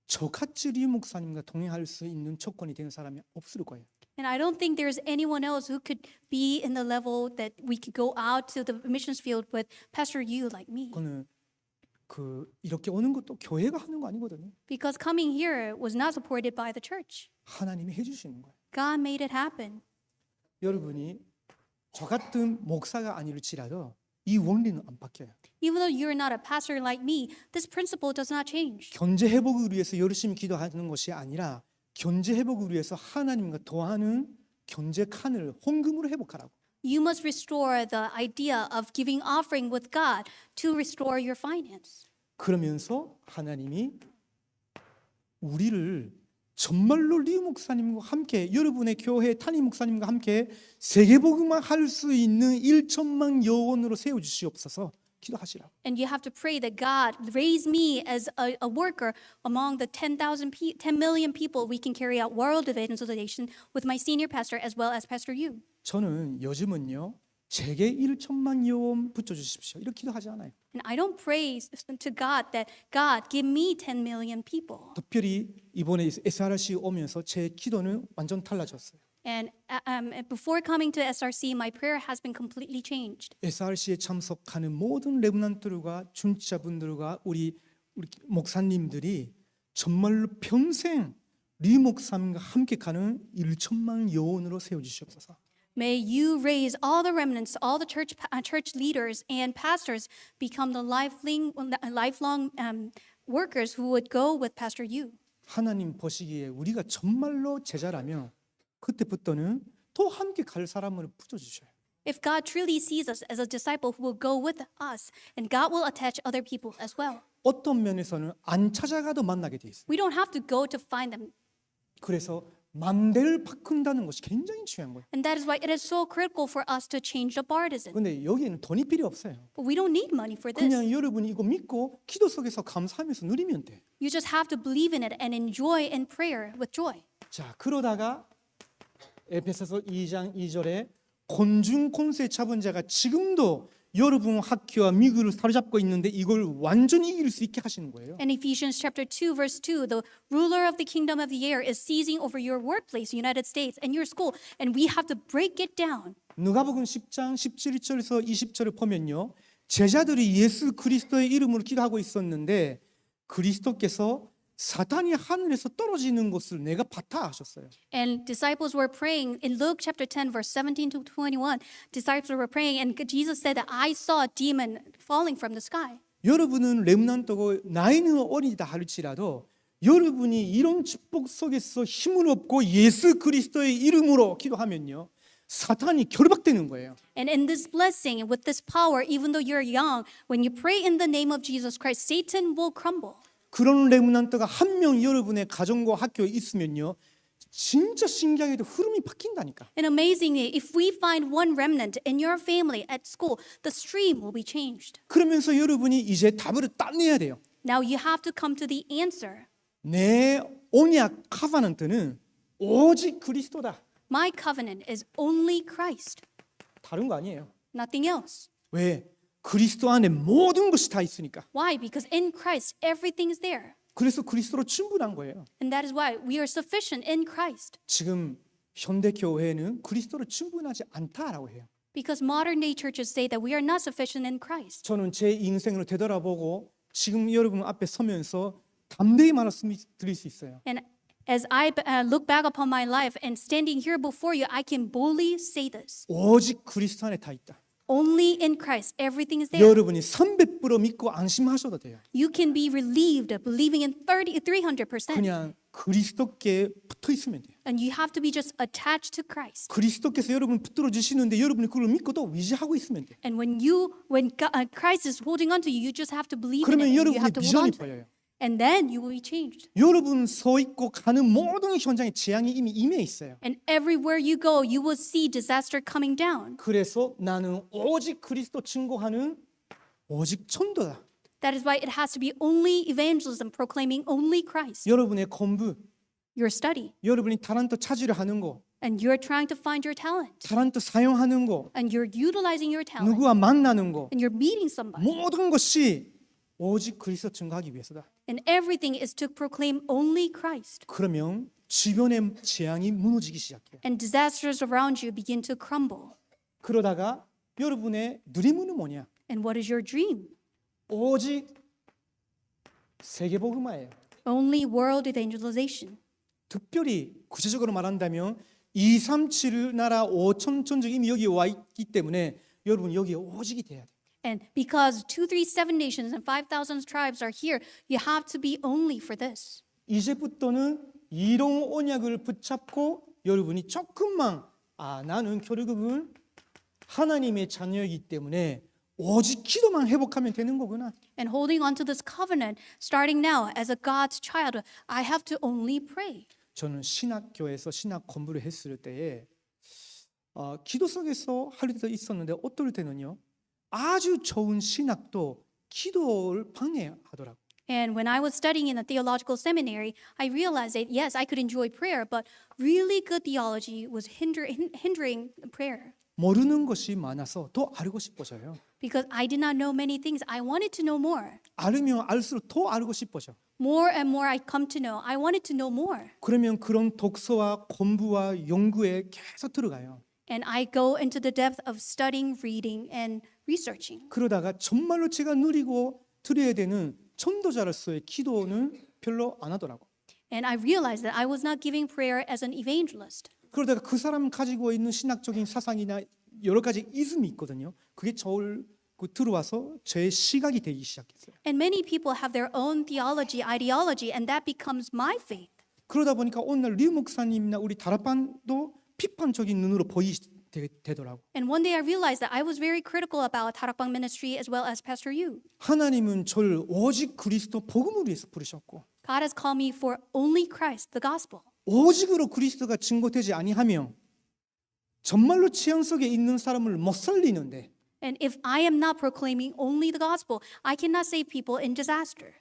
저같이 리 목사님과 동행할 수 있는 조건이 되는 사람이 없을 거예요. And I don't think there's anyone else who could be in the level that we could go out to the missions field with Pastor Yu like me. 그거는 이렇게 오는 것도 교회가 하는 거 아니거든요. Because coming here was not supported by the church. 하나님이 해주시는 거예요. God made it happen. 여러분이 저 같은 목사가 아닐지라도 이 원리는 안 바뀌어요. Even though you're not a pastor like me, this principle does not change. 경제 회복을 위해서 열심히 기도하는 것이 아니라 경제 회복을 위해서 하나님과 도하는 경제 칸을 헌금으로 회복하라고. You must restore the idea of giving offering with God to restore your finance. 그러면서 하나님이 우리를 정말로 리 목사님과 함께 여러분의 교회 탄임 목사님과 함께 세계복음화 할 수 있는 1천만 여원으로 세워 주시옵소서. 기도하시라고. And you have to pray that God raise me as a worker among the 10 million people we can carry out world evangelization with my senior pastor as well as Pastor Yu. 저는 요즘은요. 제게 1천만 여원 붙여 주십시오. 이렇게 기도하지 않아요. And I don't pray to God that God give me 10 million people. 특별히 이번에 SRC 오면서 제 기도는 완전 달라졌어요. And before coming to SRC, my prayer has been completely changed. SRC에 참석하는 모든 레브넌트들과 중지자분들과 우리 목사님들이 정말로 평생 리 목사님과 함께 가는 1천만 여원으로 세워 주시옵소서. May you raise all the remnants, all the church leaders and pastors become the lifelong workers who would go with Pastor Yu. 하나님 보시기에 우리가 정말로 제자라면 그때부터는 또 함께 갈 사람을 붙여 주셔요. If God truly sees us as a disciple who will go with us, and God will attach other people as well. 어떤 면에서는 안 찾아가도 만나게 돼 있어요. We don't have to go to find them. 그래서 만대를 바꾼다는 것이 굉장히 중요한 거예요. And that is why it is so critical for us to change the partisan. 근데 여기에는 돈이 필요 없어요. But we don't need money for this. 그냥 여러분이 이거 믿고 기도 속에서 감사하면서 누리면 돼. You just have to believe in it and enjoy in prayer with joy. 자, 그러다가 에베소서 2장 2절에 곤중 권세 잡은 자가 지금도 여러분 학교와 미국을 사로잡고 있는데 이걸 완전히 이길 수 있게 하시는 거예요. In Ephesians chapter 2 verse 2, the ruler of the kingdom of the air is seizing over your workplace, United States, and your school, and we have to break it down. 누가복음 10장 17절에서 20절을 보면요. 제자들이 예수 그리스도의 이름으로 기도하고 있었는데 그리스도께서 사탄이 하늘에서 떨어지는 것을 내가 봤다 하셨어요. And disciples were praying in Luke chapter 10 verse 17 to 21. Disciples were praying and Jesus said that I saw a demon falling from the sky. 여러분은 렘넌트고 나이는 어리다 할지라도 여러분이 이런 축복 속에서 힘을 얻고 예수 그리스도의 이름으로 기도하면요. 사탄이 결박되는 거예요. And in this blessing and with this power, even though you're young, when you pray in the name of Jesus Christ, Satan will crumble. 그런 레므넌트가 한 명 여러분의 가정과 학교에 있으면요. 진짜 신기하게도 흐름이 바뀐다니까. And amazingly, if we find one remnant in your family at school, the stream will be changed. 그러면서 여러분이 이제 답을 딱 내야 돼요. Now you have to come to the answer. 내 언약 카바넌트는 오직 그리스도다. My covenant is only Christ, 다른 거 아니에요. nothing else. 왜? 그리스도 안에 모든 것이 다 있으니까. Why? Because in Christ, everything is there. 그래서 그리스도로 충분한 거예요. And that is why we are sufficient in Christ. 지금 현대 교회는 그리스도로 충분하지 않다라고 해요. Because modern day churches say that we are not sufficient in Christ. 저는 제 인생을 되돌아보고 지금 여러분 앞에 서면서 담대히 말씀드릴 수 있어요. And as I look back upon my life and standing here before you, I can boldly say this. 오직 그리스도 안에 다 있다. Only in Christ, everything is there. 여러분이 300% 믿고 안심하셔도 돼요. You can be relieved believing in 300%. 그냥 그리스도께 붙어 있으면 돼요. And you have to be just attached to Christ. 그리스도께서 여러분을 붙들어 주시는데 여러분이 그걸 믿고 또 의지하고 있으면 돼요. And when Christ is holding on to you, you just have to believe in 그러면 it. And you 여러분의 have to hold on 비전이 to it. 보여요. And then you will be changed. 여러분 서 있고 가는 모든 현장에 재앙이 이미 임해 있어요. And everywhere you go, you will see disaster coming down. 그래서 나는 오직 그리스도 증거하는 오직 전도다. That is why it has to be only evangelism, proclaiming only Christ. 여러분의 공부, Your study. 여러분이 타란트 찾으려 하는 거, And you're trying to find your talent. 타란트 사용하는 거, And you're utilizing your talent. 누구와 만나는 거, And you're meeting somebody. 모든 것이 오직 그리스도 증거하기 위해서다. And everything is to proclaim only Christ. 그러면 주변의 재앙이 무너지기 시작해요. And disasters around you begin to crumble. 그러다가 여러분의 누리문은 뭐냐? And what is your dream? 오직 세계복음화예요. Only world evangelization. 특별히 구체적으로 말한다면 237 나라 5천 전적 이미 여기 와 있기 때문에 여러분 여기에 오직이 돼야 돼요. And because 237 nations and 5,000 tribes are here, you have to be only for this. 이제부터는 이런 언약을 붙잡고 여러분이 조금만 나는 결국은 하나님의 자녀이기 때문에 오직 기도만 회복하면 되는 거구나. And holding on to this covenant, starting now as a God's child, I have to only pray. 저는 신학교에서 신학 공부를 했을 때에 기도 속에서 할 때도 있었는데 어떨 때는요 아주 좋은 신학도 기도를 방해하더라고. And when I was studying in the theological seminary, I realized that yes, I could enjoy prayer, but really good theology was hindering prayer. 모르는 것이 많아서 더 알고 싶어져요. Because I did not know many things, I wanted to know more. 알으면 알수록 더 알고 싶어져. More and more I come to know, I wanted to know more. 그러면 그런 독서와 공부와 연구에 계속 들어가요. And I go into the depth of studying, reading, and researching. 그러다가 정말로 제가 누리고 드려야 되는 전도자로서의 기도는 별로 안 하더라고. And I realized that I was not giving prayer as an evangelist. 그러다가 그 사람 가지고 있는 신학적인 사상이나 여러 가지 이즘이 있거든요. 그게 저를 들어와서 제 시각이 되기 시작했어요. And many people have their own theology, ideology, and that becomes my faith. 그러다 보니까 오늘 류 목사님이나 우리 다락방도 비판적인 눈으로 되더라고. And one day I realized that I was very critical about Tarakbang ministry as well as Pastor Yu. 하나님은 저를 오직 그리스도 복음을 위해서 부르셨고 God has called me for only Christ, the gospel. 오직으로 그리스도가 증거되지 아니하면 정말로 재앙 속에 있는 사람을 못 살리는데 And if I am not proclaiming only the gospel, I cannot save people in disaster.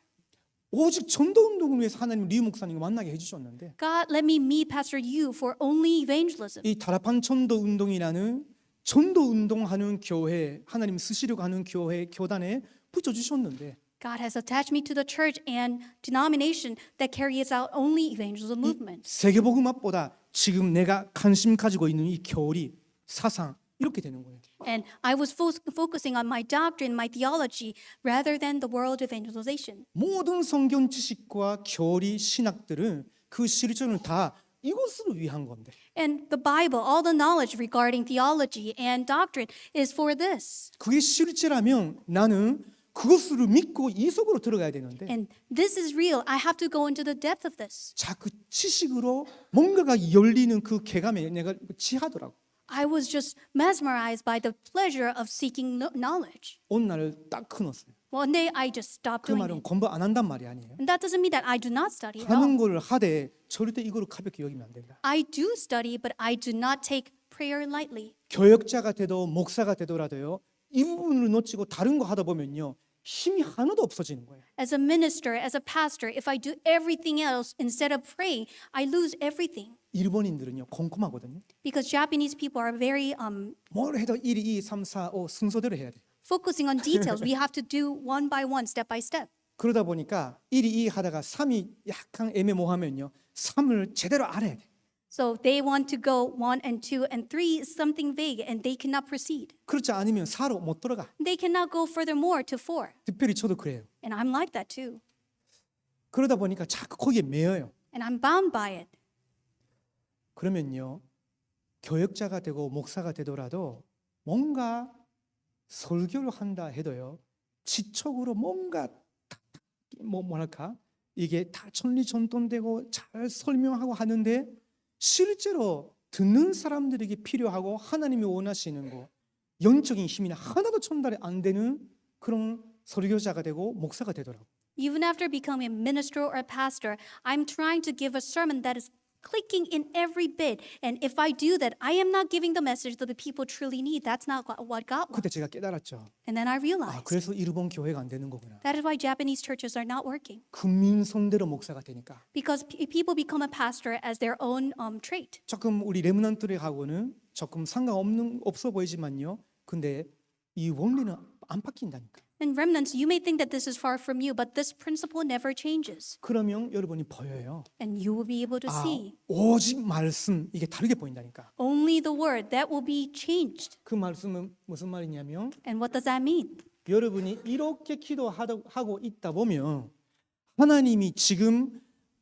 오직 전도 운동을 위해서 하나님 류 목사님과 만나게 해주셨는데 God, let me meet Pastor Yu for only evangelism. 이 다락방 전도 운동이라는 전도 운동하는 교회 하나님 쓰시려고 하는 교회 교단에 붙여주셨는데 God has attached me to the church and denomination that carries out only evangelism movement. 세계복음화보다 지금 내가 관심 가지고 있는 이 교리 사상 이렇게 되는 거예요. And I was focusing on my doctrine, my theology, rather than the world evangelization. 모든 성경 지식과 교리 신학들은 그 실존을 다 이것을 위한 건데 And the Bible, all the knowledge regarding theology and doctrine is for this. 그게 실제라면 나는 그것을 믿고 이 속으로 들어가야 되는데 And this is real. I have to go into the depth of this. 자꾸 지식으로 뭔가가 열리는 그 쾌감에 내가 취하더라고. I was just mesmerized by the pleasure of seeking knowledge. 어느 날 딱 끊었어요. One day I just stopped 그 doing 말은 it. 공부 안 한단 말이 아니에요. And that doesn't mean that I do not study at 하는 all. 걸 하되 절대 이거를 가볍게 여기면 안 된다. I do study, but I do not take prayer lightly. 교역자가 되도 목사가 되더라도요. 이 부분을 놓치고 다른 거 하다 보면요. 힘이 하나도 없어지는 거예요. As a minister, as a pastor, if I do everything else instead of praying, I lose everything. 일본인들은요. 꼼꼼하거든요. Because Japanese people are very 뭘 해도 1, 2, 3, 4, 5 순서대로 해야 돼요. focusing on details. We have to do one by one, step by step. 그러다 보니까 1, 2 하다가 3이 약간 애매모호하면요. 3을 제대로 알아야 돼. So they want to go 1 and 2 and 3 is something vague and they cannot proceed. 그렇지 않으면 4로 못 들어가. They cannot go furthermore to 4. 특별히 저도 그래요. And I'm like that too. 그러다 보니까 자꾸 거기에 매여요. And I'm bound by it. 그러면요, 교역자가 되고 목사가 되더라도 뭔가 설교를 한다 해도요, 지적으로 뭔가 뭐랄까 이게 다 천리천톤되고 잘 설명하고 하는데 실제로 듣는 사람들에게 필요하고 하나님이 원하시는 거 영적인 힘이 하나도 전달이 안 되는 그런 설교자가 되고 목사가 되더라고. Even after becoming a minister or a pastor, I'm trying to give a sermon that is clicking in every bit. And if I do that, I am not giving the message that the people truly need. That's not what God 그때 wants. 제가 깨달았죠. And then I 아, realized 그래서 일본 교회가 안 되는 거구나. that is why Japanese churches are not working. 국민성대로 목사가 되니까. Because people become a pastor as their own trait. 조금 우리 레므넌트들하고는 조금 없어 보이지만요. 근데 이 원리는 안 바뀐다니까. And remnants, you may think that this is far from you, but this principle never changes. 그러면 여러분이 보여요. And you will be able to 아, see 오직 말씀 이게 다르게 보인다니까. only the word that will be changed. 그 말씀은 무슨 말이냐면 And what does that mean? 여러분이 이렇게 기도하고 있다 보면 하나님이 지금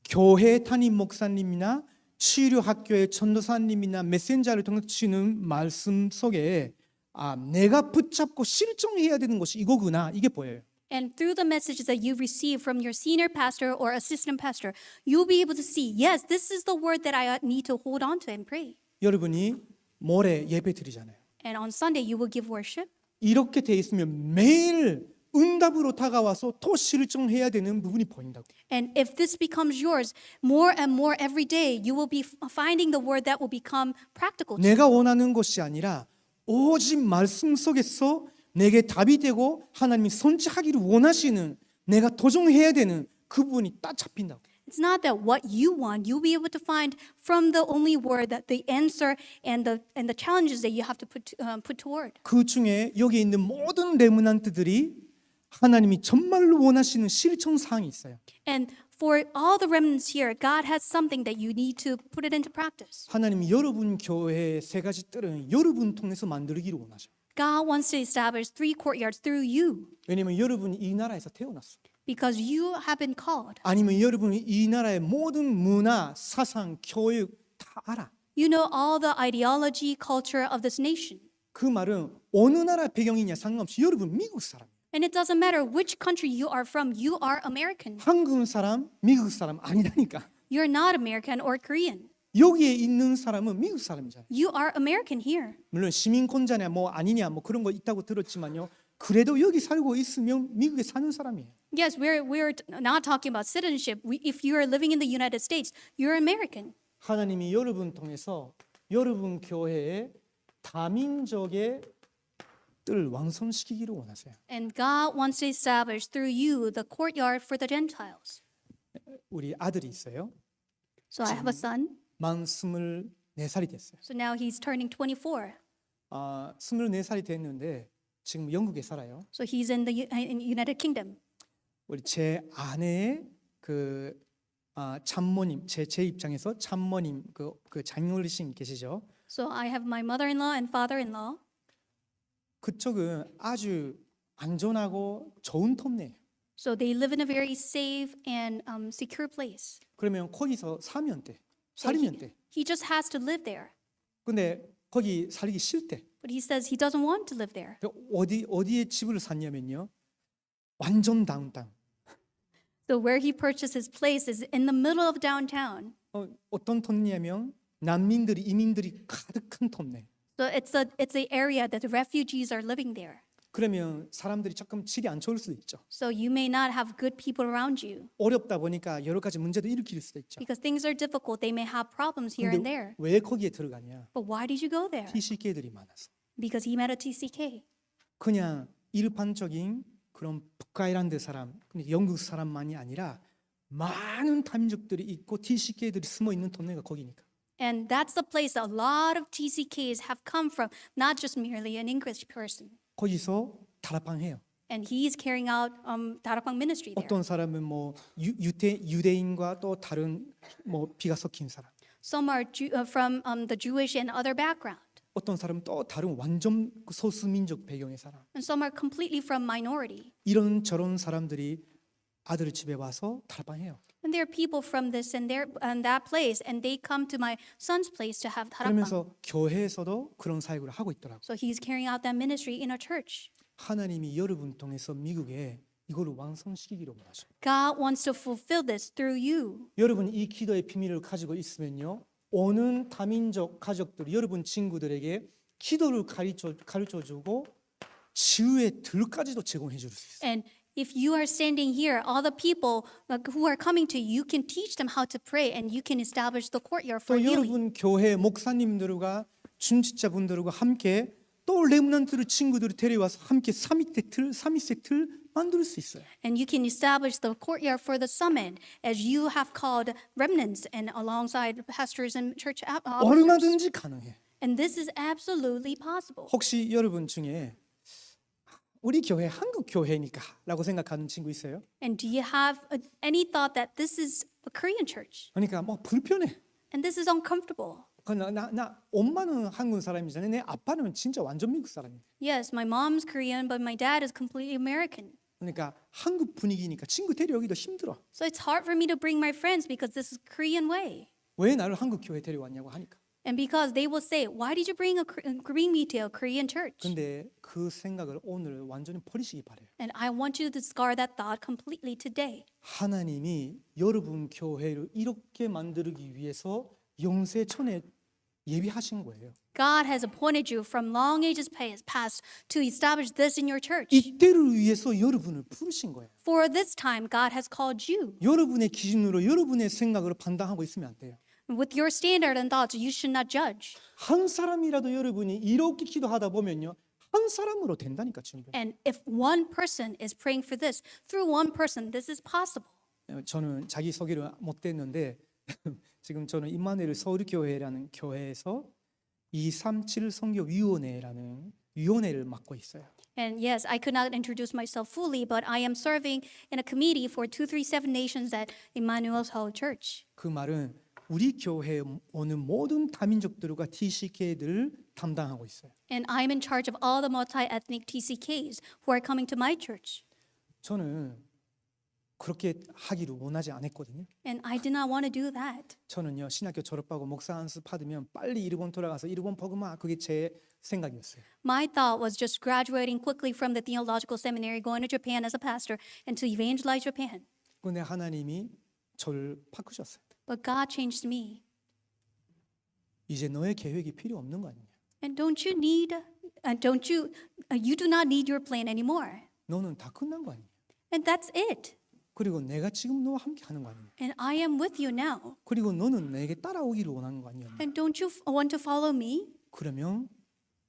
교회 담임 목사님이나 치료학교의 전도사님이나 메신저를 통해서 주시는 말씀 속에 아, 내가 붙잡고 실종해야 되는 것이 이거구나 이게 보여요. And through the messages that you receive from your senior pastor or assistant pastor, you'll be able to see, yes, this is the word that I need to hold on to and pray. 여러분이 모레 예배 드리잖아요. And on Sunday, you will give worship. 이렇게 돼 있으면 매일 응답으로 다가와서 또 실종해야 되는 부분이 보인다고. And if this becomes yours more and more every day, you will be finding the word that will become practical to you. 내가 원하는 것이 아니라 오직 말씀 속에서 내게 답이 되고 하나님이 선지하기를 원하시는 내가 도전해야 되는 그 부분이 딱 잡힌다고. It's not that what you want, you'll be able to find from the only word that the answer and the challenges that you have to put toward. 그 중에 여기 있는 모든 레므넌트들이 하나님이 정말로 원하시는 실천 사항이 있어요. And for all the remnants here, God has something that you need to put it into practice. 하나님이 여러분 교회의 세 가지 뜰은 여러분 통해서 만들기를 원하셔. God wants to establish 3 courtyards through you 왜냐하면 여러분이 이 나라에서 태어났어. because you have been called. 아니면 여러분이 이 나라의 모든 문화, 사상, 교육 다 알아. You know all the ideology, culture of this nation. 그 말은 어느 나라 배경이냐 상관없이 여러분 미국 사람. And it doesn't matter which country you are from, you are American. 한국 사람, 미국 사람 아니라니까. You're not American or Korean. 여기에 있는 사람은 미국 사람이잖아요. You are American here. 물론 시민권자냐 뭐 아니냐 뭐 그런 거 있다고 들었지만요. 그래도 여기 살고 있으면 미국에 사는 사람이에요. Yes, we're not talking about citizenship. If you are living in the United States, you're American. 하나님이 여러분 통해서 여러분 교회에 다민족의 뜰 완성시키기를 원하세요. And God wants to establish through you the courtyard for the Gentiles. 우리 아들이 있어요. So I have a son. 만 24살이 됐어요. So now he's turning 24. 24살이 됐는데 지금 영국에 살아요. So he's in the United Kingdom. 우리 제 아내의 그 참모님 제 입장에서 참모님 그 장어르신 계시죠? So I have my mother-in-law and father-in-law. 그쪽은 아주 안전하고 좋은 동네예요. So they live in a very safe and secure place. 그러면 거기서 살면 돼. So 살면 돼. he just has to live there. 근데 거기 살기 싫대. But he says he doesn't want to live there. 어디에 집을 샀냐면요. 완전 다운타운. So where he purchased his place is in the middle of downtown. 어떤 동네냐면 난민들이 이민들이 가득한 동네. So it's the area that the refugees are living there. 그러면 사람들이 조금 질이 안 좋을 수도 있죠. So you may not have good people around you 어렵다 보니까 여러 가지 문제도 일으킬 수도 있죠. because things are difficult. They may have problems here and 근데 there. 왜 거기에 들어가냐? But why did you go there? TCK들이 많아서. Because he met a TCK. 그냥 일반적인 그런 북아일랜드 사람, 근데 영국 사람만이 아니라 많은 다민족들이 있고 TCK들이 숨어 있는 동네가 거기니까. And that's the place that a lot of TCKs have come from, not just merely an English person. 거기서 다락방해요. And he's carrying out 다락방 ministry there. 어떤 사람은 뭐 유대인과 또 다른 뭐 비가 섞인 사람. Some are from the Jewish and other background. 어떤 사람은 또 다른 완전 소수민족 배경의 사람. And some are completely from minority. 이런 저런 사람들이 아들 집에 와서 다락방해요. And there are people from this and that place, and they come to my son's place to have 다락방. 그러면서 교회에서도 그런 사역을 하고 있더라고요. So he's carrying out that ministry in our church. 하나님이 여러분 통해서 미국에 이거를 완성시키기를 원하죠. God wants to fulfill this through you. 여러분 이 기도의 비밀을 가지고 있으면요, 오는 다민족 가족들, 여러분 친구들에게 기도를 가르쳐주고 지우의 들까지도 제공해 줄 수 있어요. And if you are standing here, all the people who are coming to you, you can teach them how to pray, and you can establish the courtyard for 또 healing. 여러분 교회 목사님들과 중직자분들과 함께 또 렘넌트를 친구들을 데려와서 함께 3위색 틀 만들 수 있어요. And you can establish the courtyard for the summit, as you have called remnants and alongside pastors and church officers. 얼마든지 가능해. And this is absolutely possible. 혹시 여러분 중에 우리 교회 한국 교회니까라고 생각하는 친구 있어요? And do you have any thought that this is a Korean church? 그러니까 뭐 불편해. And this is uncomfortable. 나 엄마는 한국 사람이잖아요. 내 아빠는 진짜 완전 미국 사람이에요. Yes, my mom's Korean, but my dad is completely American. 그러니까 한국 분위기니까 친구 데려오기도 힘들어. So it's hard for me to bring my friends because this is Korean way. 왜 나를 한국 교회 데려왔냐고 하니까. And because they will say, why did you bring me to a Korean church? 근데 그 생각을 오늘 완전히 버리시기 바래요. And I want you to discard that thought completely today. 하나님이 여러분 교회를 이렇게 만들기 위해서 영세천에 예비하신 거예요. God has appointed you from long ages past to establish this in your church. 이때를 위해서 여러분을 부르신 거예요. For this time, God has called you. 여러분의 기준으로 여러분의 생각으로 판단하고 있으면 안 돼요. With your standard and thoughts, you should not judge. 한 사람이라도 여러분이 이렇게 기도하다 보면요, 한 사람으로 된다니까 친구. And if one person is praying for this, through one person, this is possible. 저는 자기 소개를 못 했는데 지금 저는 임마누엘 서울교회라는 교회에서 237 선교위원회라는 위원회를 맡고 있어요. And yes, I could not introduce myself fully, but I am serving in a committee for 237 Nations at Emmanuel Seoul Church. 그 말은 우리 교회에 오는 모든 다민족들과 TCK들을 담당하고 있어요. And I'm in charge of all the multi-ethnic TCKs who are coming to my church. 저는 그렇게 하기를 원하지 않았거든요. And I did not want to do that. 저는요, 신학교 졸업하고 목사 안수 받으면 빨리 일본 돌아가서 일본 복음화, 그게 제 생각이었어요. My thought was just graduating quickly from the theological seminary, going to Japan as a pastor, and to evangelize Japan. 근데 하나님이 저를 바꾸셨어요. But God changed me. 이제 너의 계획이 필요 없는 거 아니냐? And you do not need your plan anymore. 너는 다 끝난 거 아니냐? And that's it. 그리고 내가 지금 너와 함께 하는 거 아니냐? And I am with you now. 그리고 너는 내게 따라오기를 원하는 거 아니냐? And don't you want to follow me? 그러면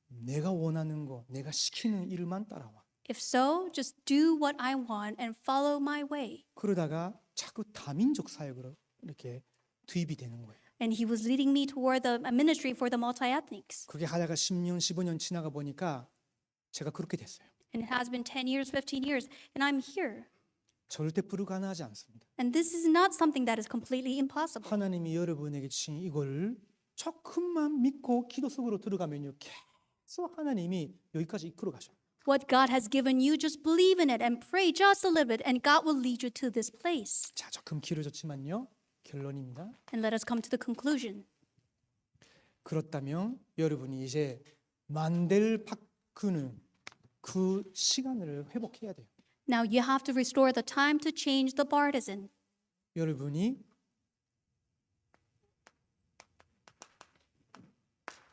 내가 원하는 거, 내가 시키는 일만 따라와. If so, just do what I want and follow my way. 그러다가 자꾸 다민족 사역으로 이렇게 투입이 되는 거예요. And he was leading me toward the ministry for the multi-ethnics. 그게 하다가 10년, 15년 지나가 보니까 제가 그렇게 됐어요. And it has been 10 years, 15 years, and I'm here. 절대 불가능하지 않습니다. And this is not something that is completely impossible. 하나님이 여러분에게 주신 이걸 조금만 믿고 기도 속으로 들어가면요, 계속 하나님이 여기까지 이끌어 가셔요. What God has given you, just believe in it and pray just a little bit, and God will lead you to this place. 자, 조금 길어졌지만요, 결론입니다. And let us come to the conclusion. 그렇다면 여러분이 이제 만델 바꾸는 그 시간을 회복해야 돼요. Now you have to restore the time to change the partisan. 여러분이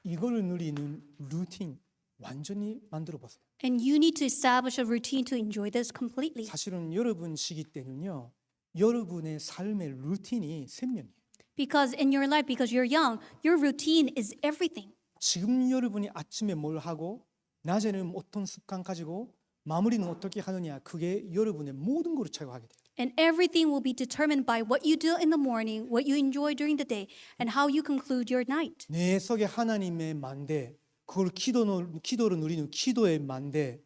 이걸 누리는 루틴 완전히 만들어 보세요. And you need to establish a routine to enjoy this completely. 사실은 여러분 시기 때는요, 여러분의 삶의 루틴이 생명이에요. Because in your life, because you're young, your routine is everything. 지금 여러분이 아침에 뭘 하고 낮에는 어떤 습관 가지고 마무리는 어떻게 하느냐, 그게 여러분의 모든 것을 제거하게 돼요. And everything will be determined by what you do in the morning, what you enjoy during the day, and how you conclude your night. 내 속에 하나님의 만대, 그걸 기도로 누리는 기도의 만대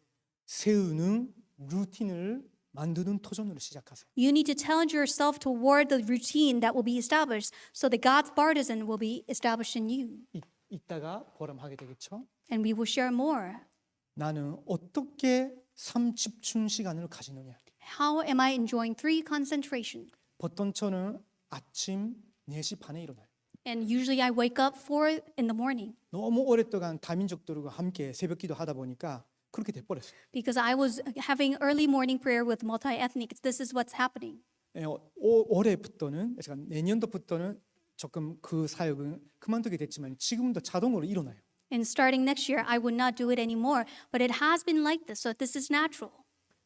세우는 루틴을 만드는 도전으로 시작하세요. You need to challenge yourself toward the routine that will be established so that God's partisan will be established in you. 이따가 보람하게 되겠죠. And we will share more. 나는 어떻게 3집중 시간을 가지느냐. How am I enjoying 3 concentration? 보통 저는 아침 4시 반에 일어나요. And usually I wake up 4 in the morning 너무 오랫동안 다민족들과 함께 새벽기도 하다 보니까 그렇게 돼버렸어요. because I was having early morning prayer with multi-ethnics. This is what's happening. 올해부터는 제가 내년도부터는 조금 그 사역은 그만두게 됐지만 지금도 자동으로 일어나요. And starting next year, I would not do it anymore. But it has been like this, so this is natural.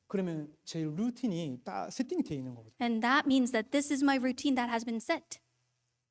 그러면 제 루틴이 다 세팅이 되어 있는 거거든요. And that means that this is my routine that has been set.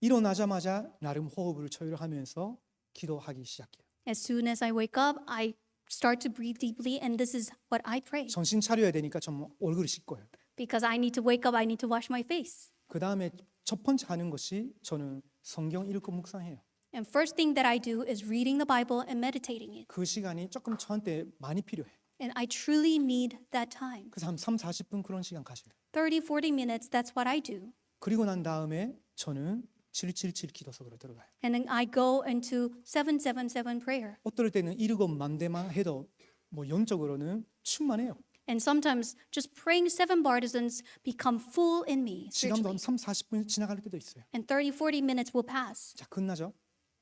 일어나자마자 나름 호흡을 조율하면서 기도하기 시작해요. As soon as I wake up, I start to breathe deeply, and this is what I pray. 정신 차려야 되니까 좀 얼굴을 씻고요. Because I need to wake up, I need to wash my face. 그 다음에 첫 번째 하는 것이 저는 성경 읽고 묵상해요. And first thing that I do is reading the Bible and meditating it. 그 시간이 조금 저한테 많이 필요해. And I truly need that time. 그래서 한 3, 40분 그런 시간 가져요. 30, 40 minutes, that's what I do. 그리고 난 다음에 저는 777 기도석으로 들어가요. And then I go into 777 prayer. 어떨 때는 일곱만 대만 해도 뭐 영적으로는 충만해요. And sometimes just praying 7 partisans become full in me 시간도 한 spiritually. 3, 40분 지나갈 때도 있어요. And 30, 40 minutes will pass. 자, 끝나죠?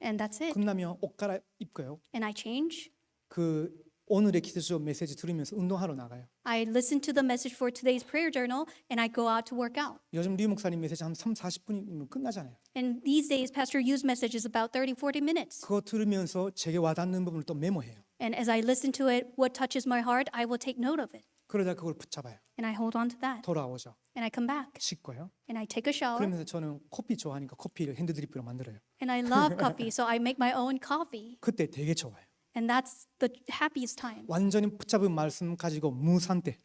And that's it. 끝나면 옷 갈아입고요. And I change. 그 오늘의 기도서 메시지 들으면서 운동하러 나가요. I listen to the message for today's prayer journal and I go out to work out. 요즘 류 목사님 메시지 한 3, 40분이면 끝나잖아요. And these days, Pastor Yu's message is about 30, 40 minutes. 그거 들으면서 제게 와닿는 부분을 또 메모해요. And as I listen to it, what touches my heart, I will take note of it. 그러다 그걸 붙잡아요. And I hold on to that. 돌아오죠. And I come back. 씻고요. And I take a shower. 그러면서 저는 커피 좋아하니까 커피를 핸드드립으로 만들어요. And I love coffee, so I make my own coffee. 그때 되게 좋아요. And that's the happiest time. 완전히 붙잡은 말씀 가지고 무산대.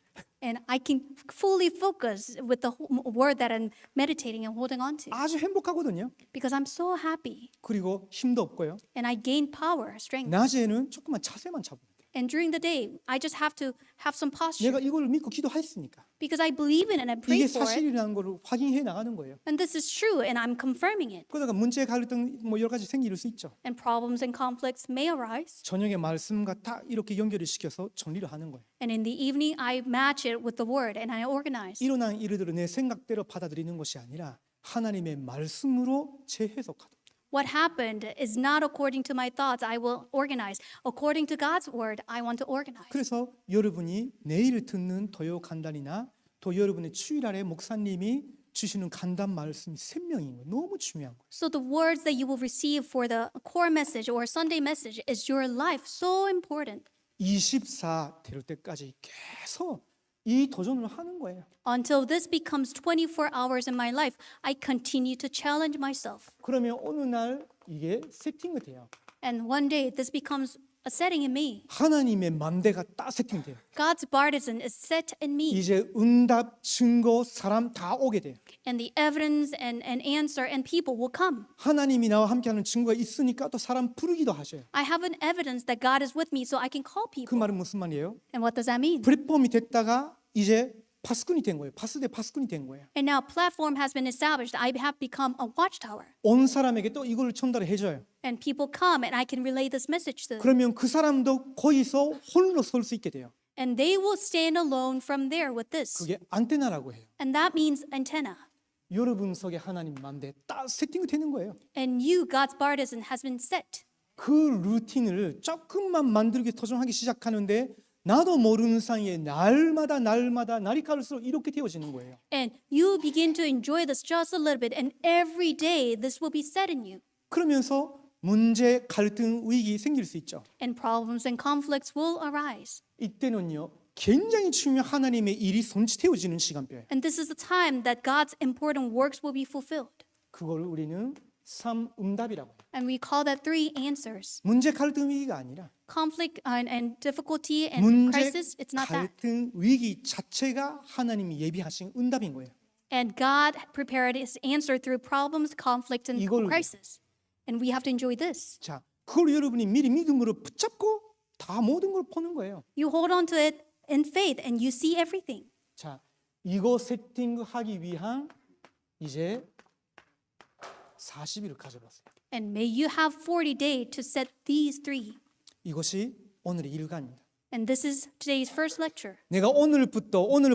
And I can fully focus with the word that I'm meditating and holding on to. 아주 행복하거든요. Because I'm so happy. 그리고 힘도 없고요. And I gain power, strength. 낮에는 조금만 자세만 잡으면 돼요. And during the day, I just have to have some posture. 내가 이걸 믿고 기도했으니까. Because I believe in it and I pray 이게 for it. 사실이라는 걸 확인해 나가는 거예요. And this is true, and I'm confirming it. 그러다가 문제 갈등 뭐 여러 가지 생길 수 있죠. And problems and conflicts may arise. 저녁에 말씀과 다 이렇게 연결을 시켜서 정리를 하는 거예요. And in the evening, I match it with the word and I organize. 일어난 일들을 내 생각대로 받아들이는 것이 아니라 하나님의 말씀으로 재해석하다. What happened is not according to my thoughts, I will organize. According to God's word, I want to organize. 그래서 여러분이 내일 듣는 토요 간단이나 또 여러분의 주일 아래 목사님이 주시는 간단 말씀이 생명인 거예요. 너무 중요한 거예요. So the words that you will receive for the core message or Sunday message is your life so important. 24 될 때까지 계속 이 도전을 하는 거예요. Until this becomes 24 hours in my life, I continue to challenge myself. 그러면 어느 날 이게 세팅이 돼요. And one day this becomes a setting in me. 하나님의 만대가 딱 세팅돼요. God's partisan is set in me. 이제 응답, 증거, 사람 다 오게 돼요. And the evidence and answer and people will come. 하나님이 나와 함께하는 증거가 있으니까 또 사람 부르기도 하셔요. I have an evidence that God is with me so I can call 그 people. 말은 무슨 말이에요? And what does that mean? 플랫폼이 됐다가 이제 파수꾼이 된 거예요. 파수대 파수꾼이 된 거예요. And now platform has been established. I have become a watchtower. 온 사람에게 또 이걸 전달해 줘요. And people come and I can relay this message to them. 그러면 그 사람도 거기서 홀로 설 수 있게 돼요. And they will stand alone from there with this. 그게 안테나라고 해요. And that means antenna. 여러분 속에 하나님 만대 딱 세팅이 되는 거예요. And you, God's partisan, has been set. 그 루틴을 조금만 만들기 도전하기 시작하는데 나도 모르는 사이에 날마다 날이 갈수록 이렇게 되어지는 거예요. And you begin to enjoy this just a little bit. And every day this will be set in you. 그러면서 문제, 갈등, 위기 생길 수 있죠. And problems and conflicts will arise. 이때는요. 굉장히 중요한 하나님의 일이 성취되어지는 시간표예요. And this is the time that God's important works will be fulfilled. 그걸 우리는 3응답이라고 해요. And we call that 3 answers. 문제, 갈등, 위기가 아니라 Conflict and difficulty and 문제, crisis, it's not that. 갈등, 위기 자체가 하나님이 예비하신 응답인 거예요. And God prepared his answer through problems, conflict, and 이걸- crisis. And we have to enjoy this. 자, 그걸 여러분이 미리 믿음으로 붙잡고 다 모든 걸 보는 거예요. You hold on to it in faith and you see everything. 자, 이거 세팅하기 위한 이제 40일을 가져봤어요. And may you have 40 days to set these three. 이것이 오늘의 일과입니다. And this is today's first lecture. 내가 오늘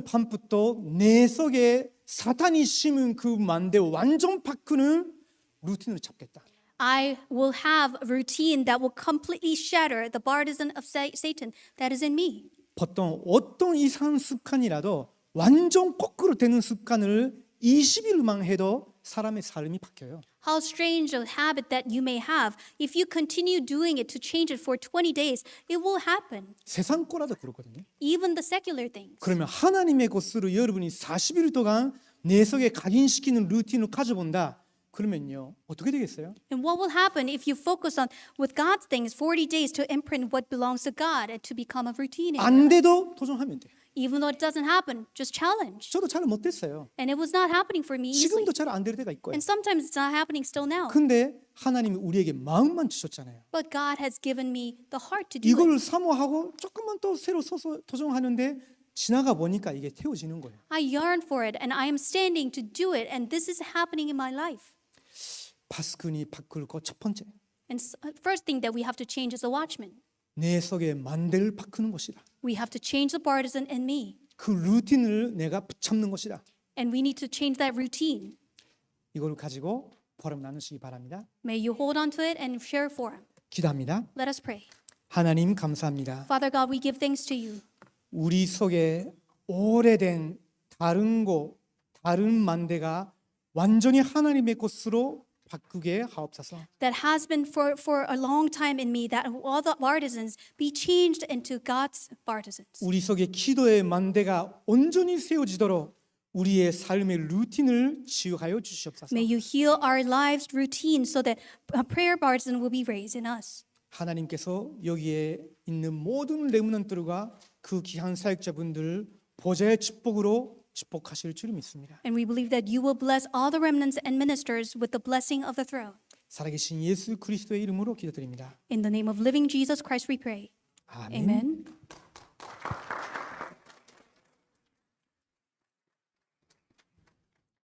밤부터 내 속에 사탄이 심은 그 만대 완전 바꾸는 루틴을 잡겠다. I will have a routine that will completely shatter the partisan of Satan that is in me. 보통 어떤 이상한 습관이라도 완전 거꾸로 되는 습관을 20일만 해도 사람의 삶이 바뀌어요. How strange a habit that you may have. If you continue doing it to change it for 20 days, it will happen. 세상 거라도 그렇거든요. Even the secular things. 그러면 하나님의 것으로 여러분이 40일 동안 내 속에 각인시키는 루틴을 가져본다. 그러면요 어떻게 되겠어요? And what will happen if you focus on with God's things 40 days to imprint what belongs to God and to become a routine in your 안 life? 돼도 도전하면 돼. Even though it doesn't happen, just challenge. 저도 잘 못했어요. And it was not happening for me easily. 지금도 잘 안 될 때가 있고요. And sometimes it's not happening still now. 근데 하나님이 우리에게 마음만 주셨잖아요. But God has given me the heart to do it. 이걸 사모하고 조금만 또 새로 서서 도전하는데 지나가 보니까 이게 태워지는 거예요. I yearn for it and I am standing to do it and this is happening in my life. 파스꾼이 바꿀 것 첫 번째, And first thing that we have to change as a watchman. 내 속에 만대를 바꾸는 것이다. We have to change the partisan in me. 그 루틴을 내가 붙잡는 것이다. And we need to change that routine. 이걸 가지고 보람 나누시기 바랍니다. May you hold on to it and share for him. 기도합니다. Let us pray. 하나님 감사합니다. Father God, we give thanks to you. 우리 속에 오래된 다른 만대가 완전히 하나님의 것으로 바꾸게 하옵소서. That has been for a long time in me, that all the partisans be changed into God's partisans. 우리 속에 기도의 만대가 온전히 세워지도록 우리의 삶의 루틴을 치유하여 주시옵소서. May you heal our lives' routine so that a prayer partisan will be raised in us. 하나님께서 여기에 있는 모든 레므넌트들과 그 귀한 사역자분들 보좌의 축복으로 축복하실 줄 믿습니다. And we believe that you will bless all the remnants and ministers with the blessing of the throne. 살아계신 예수 그리스도의 이름으로 기도드립니다. In the name of living Jesus Christ we pray. 아멘. Amen.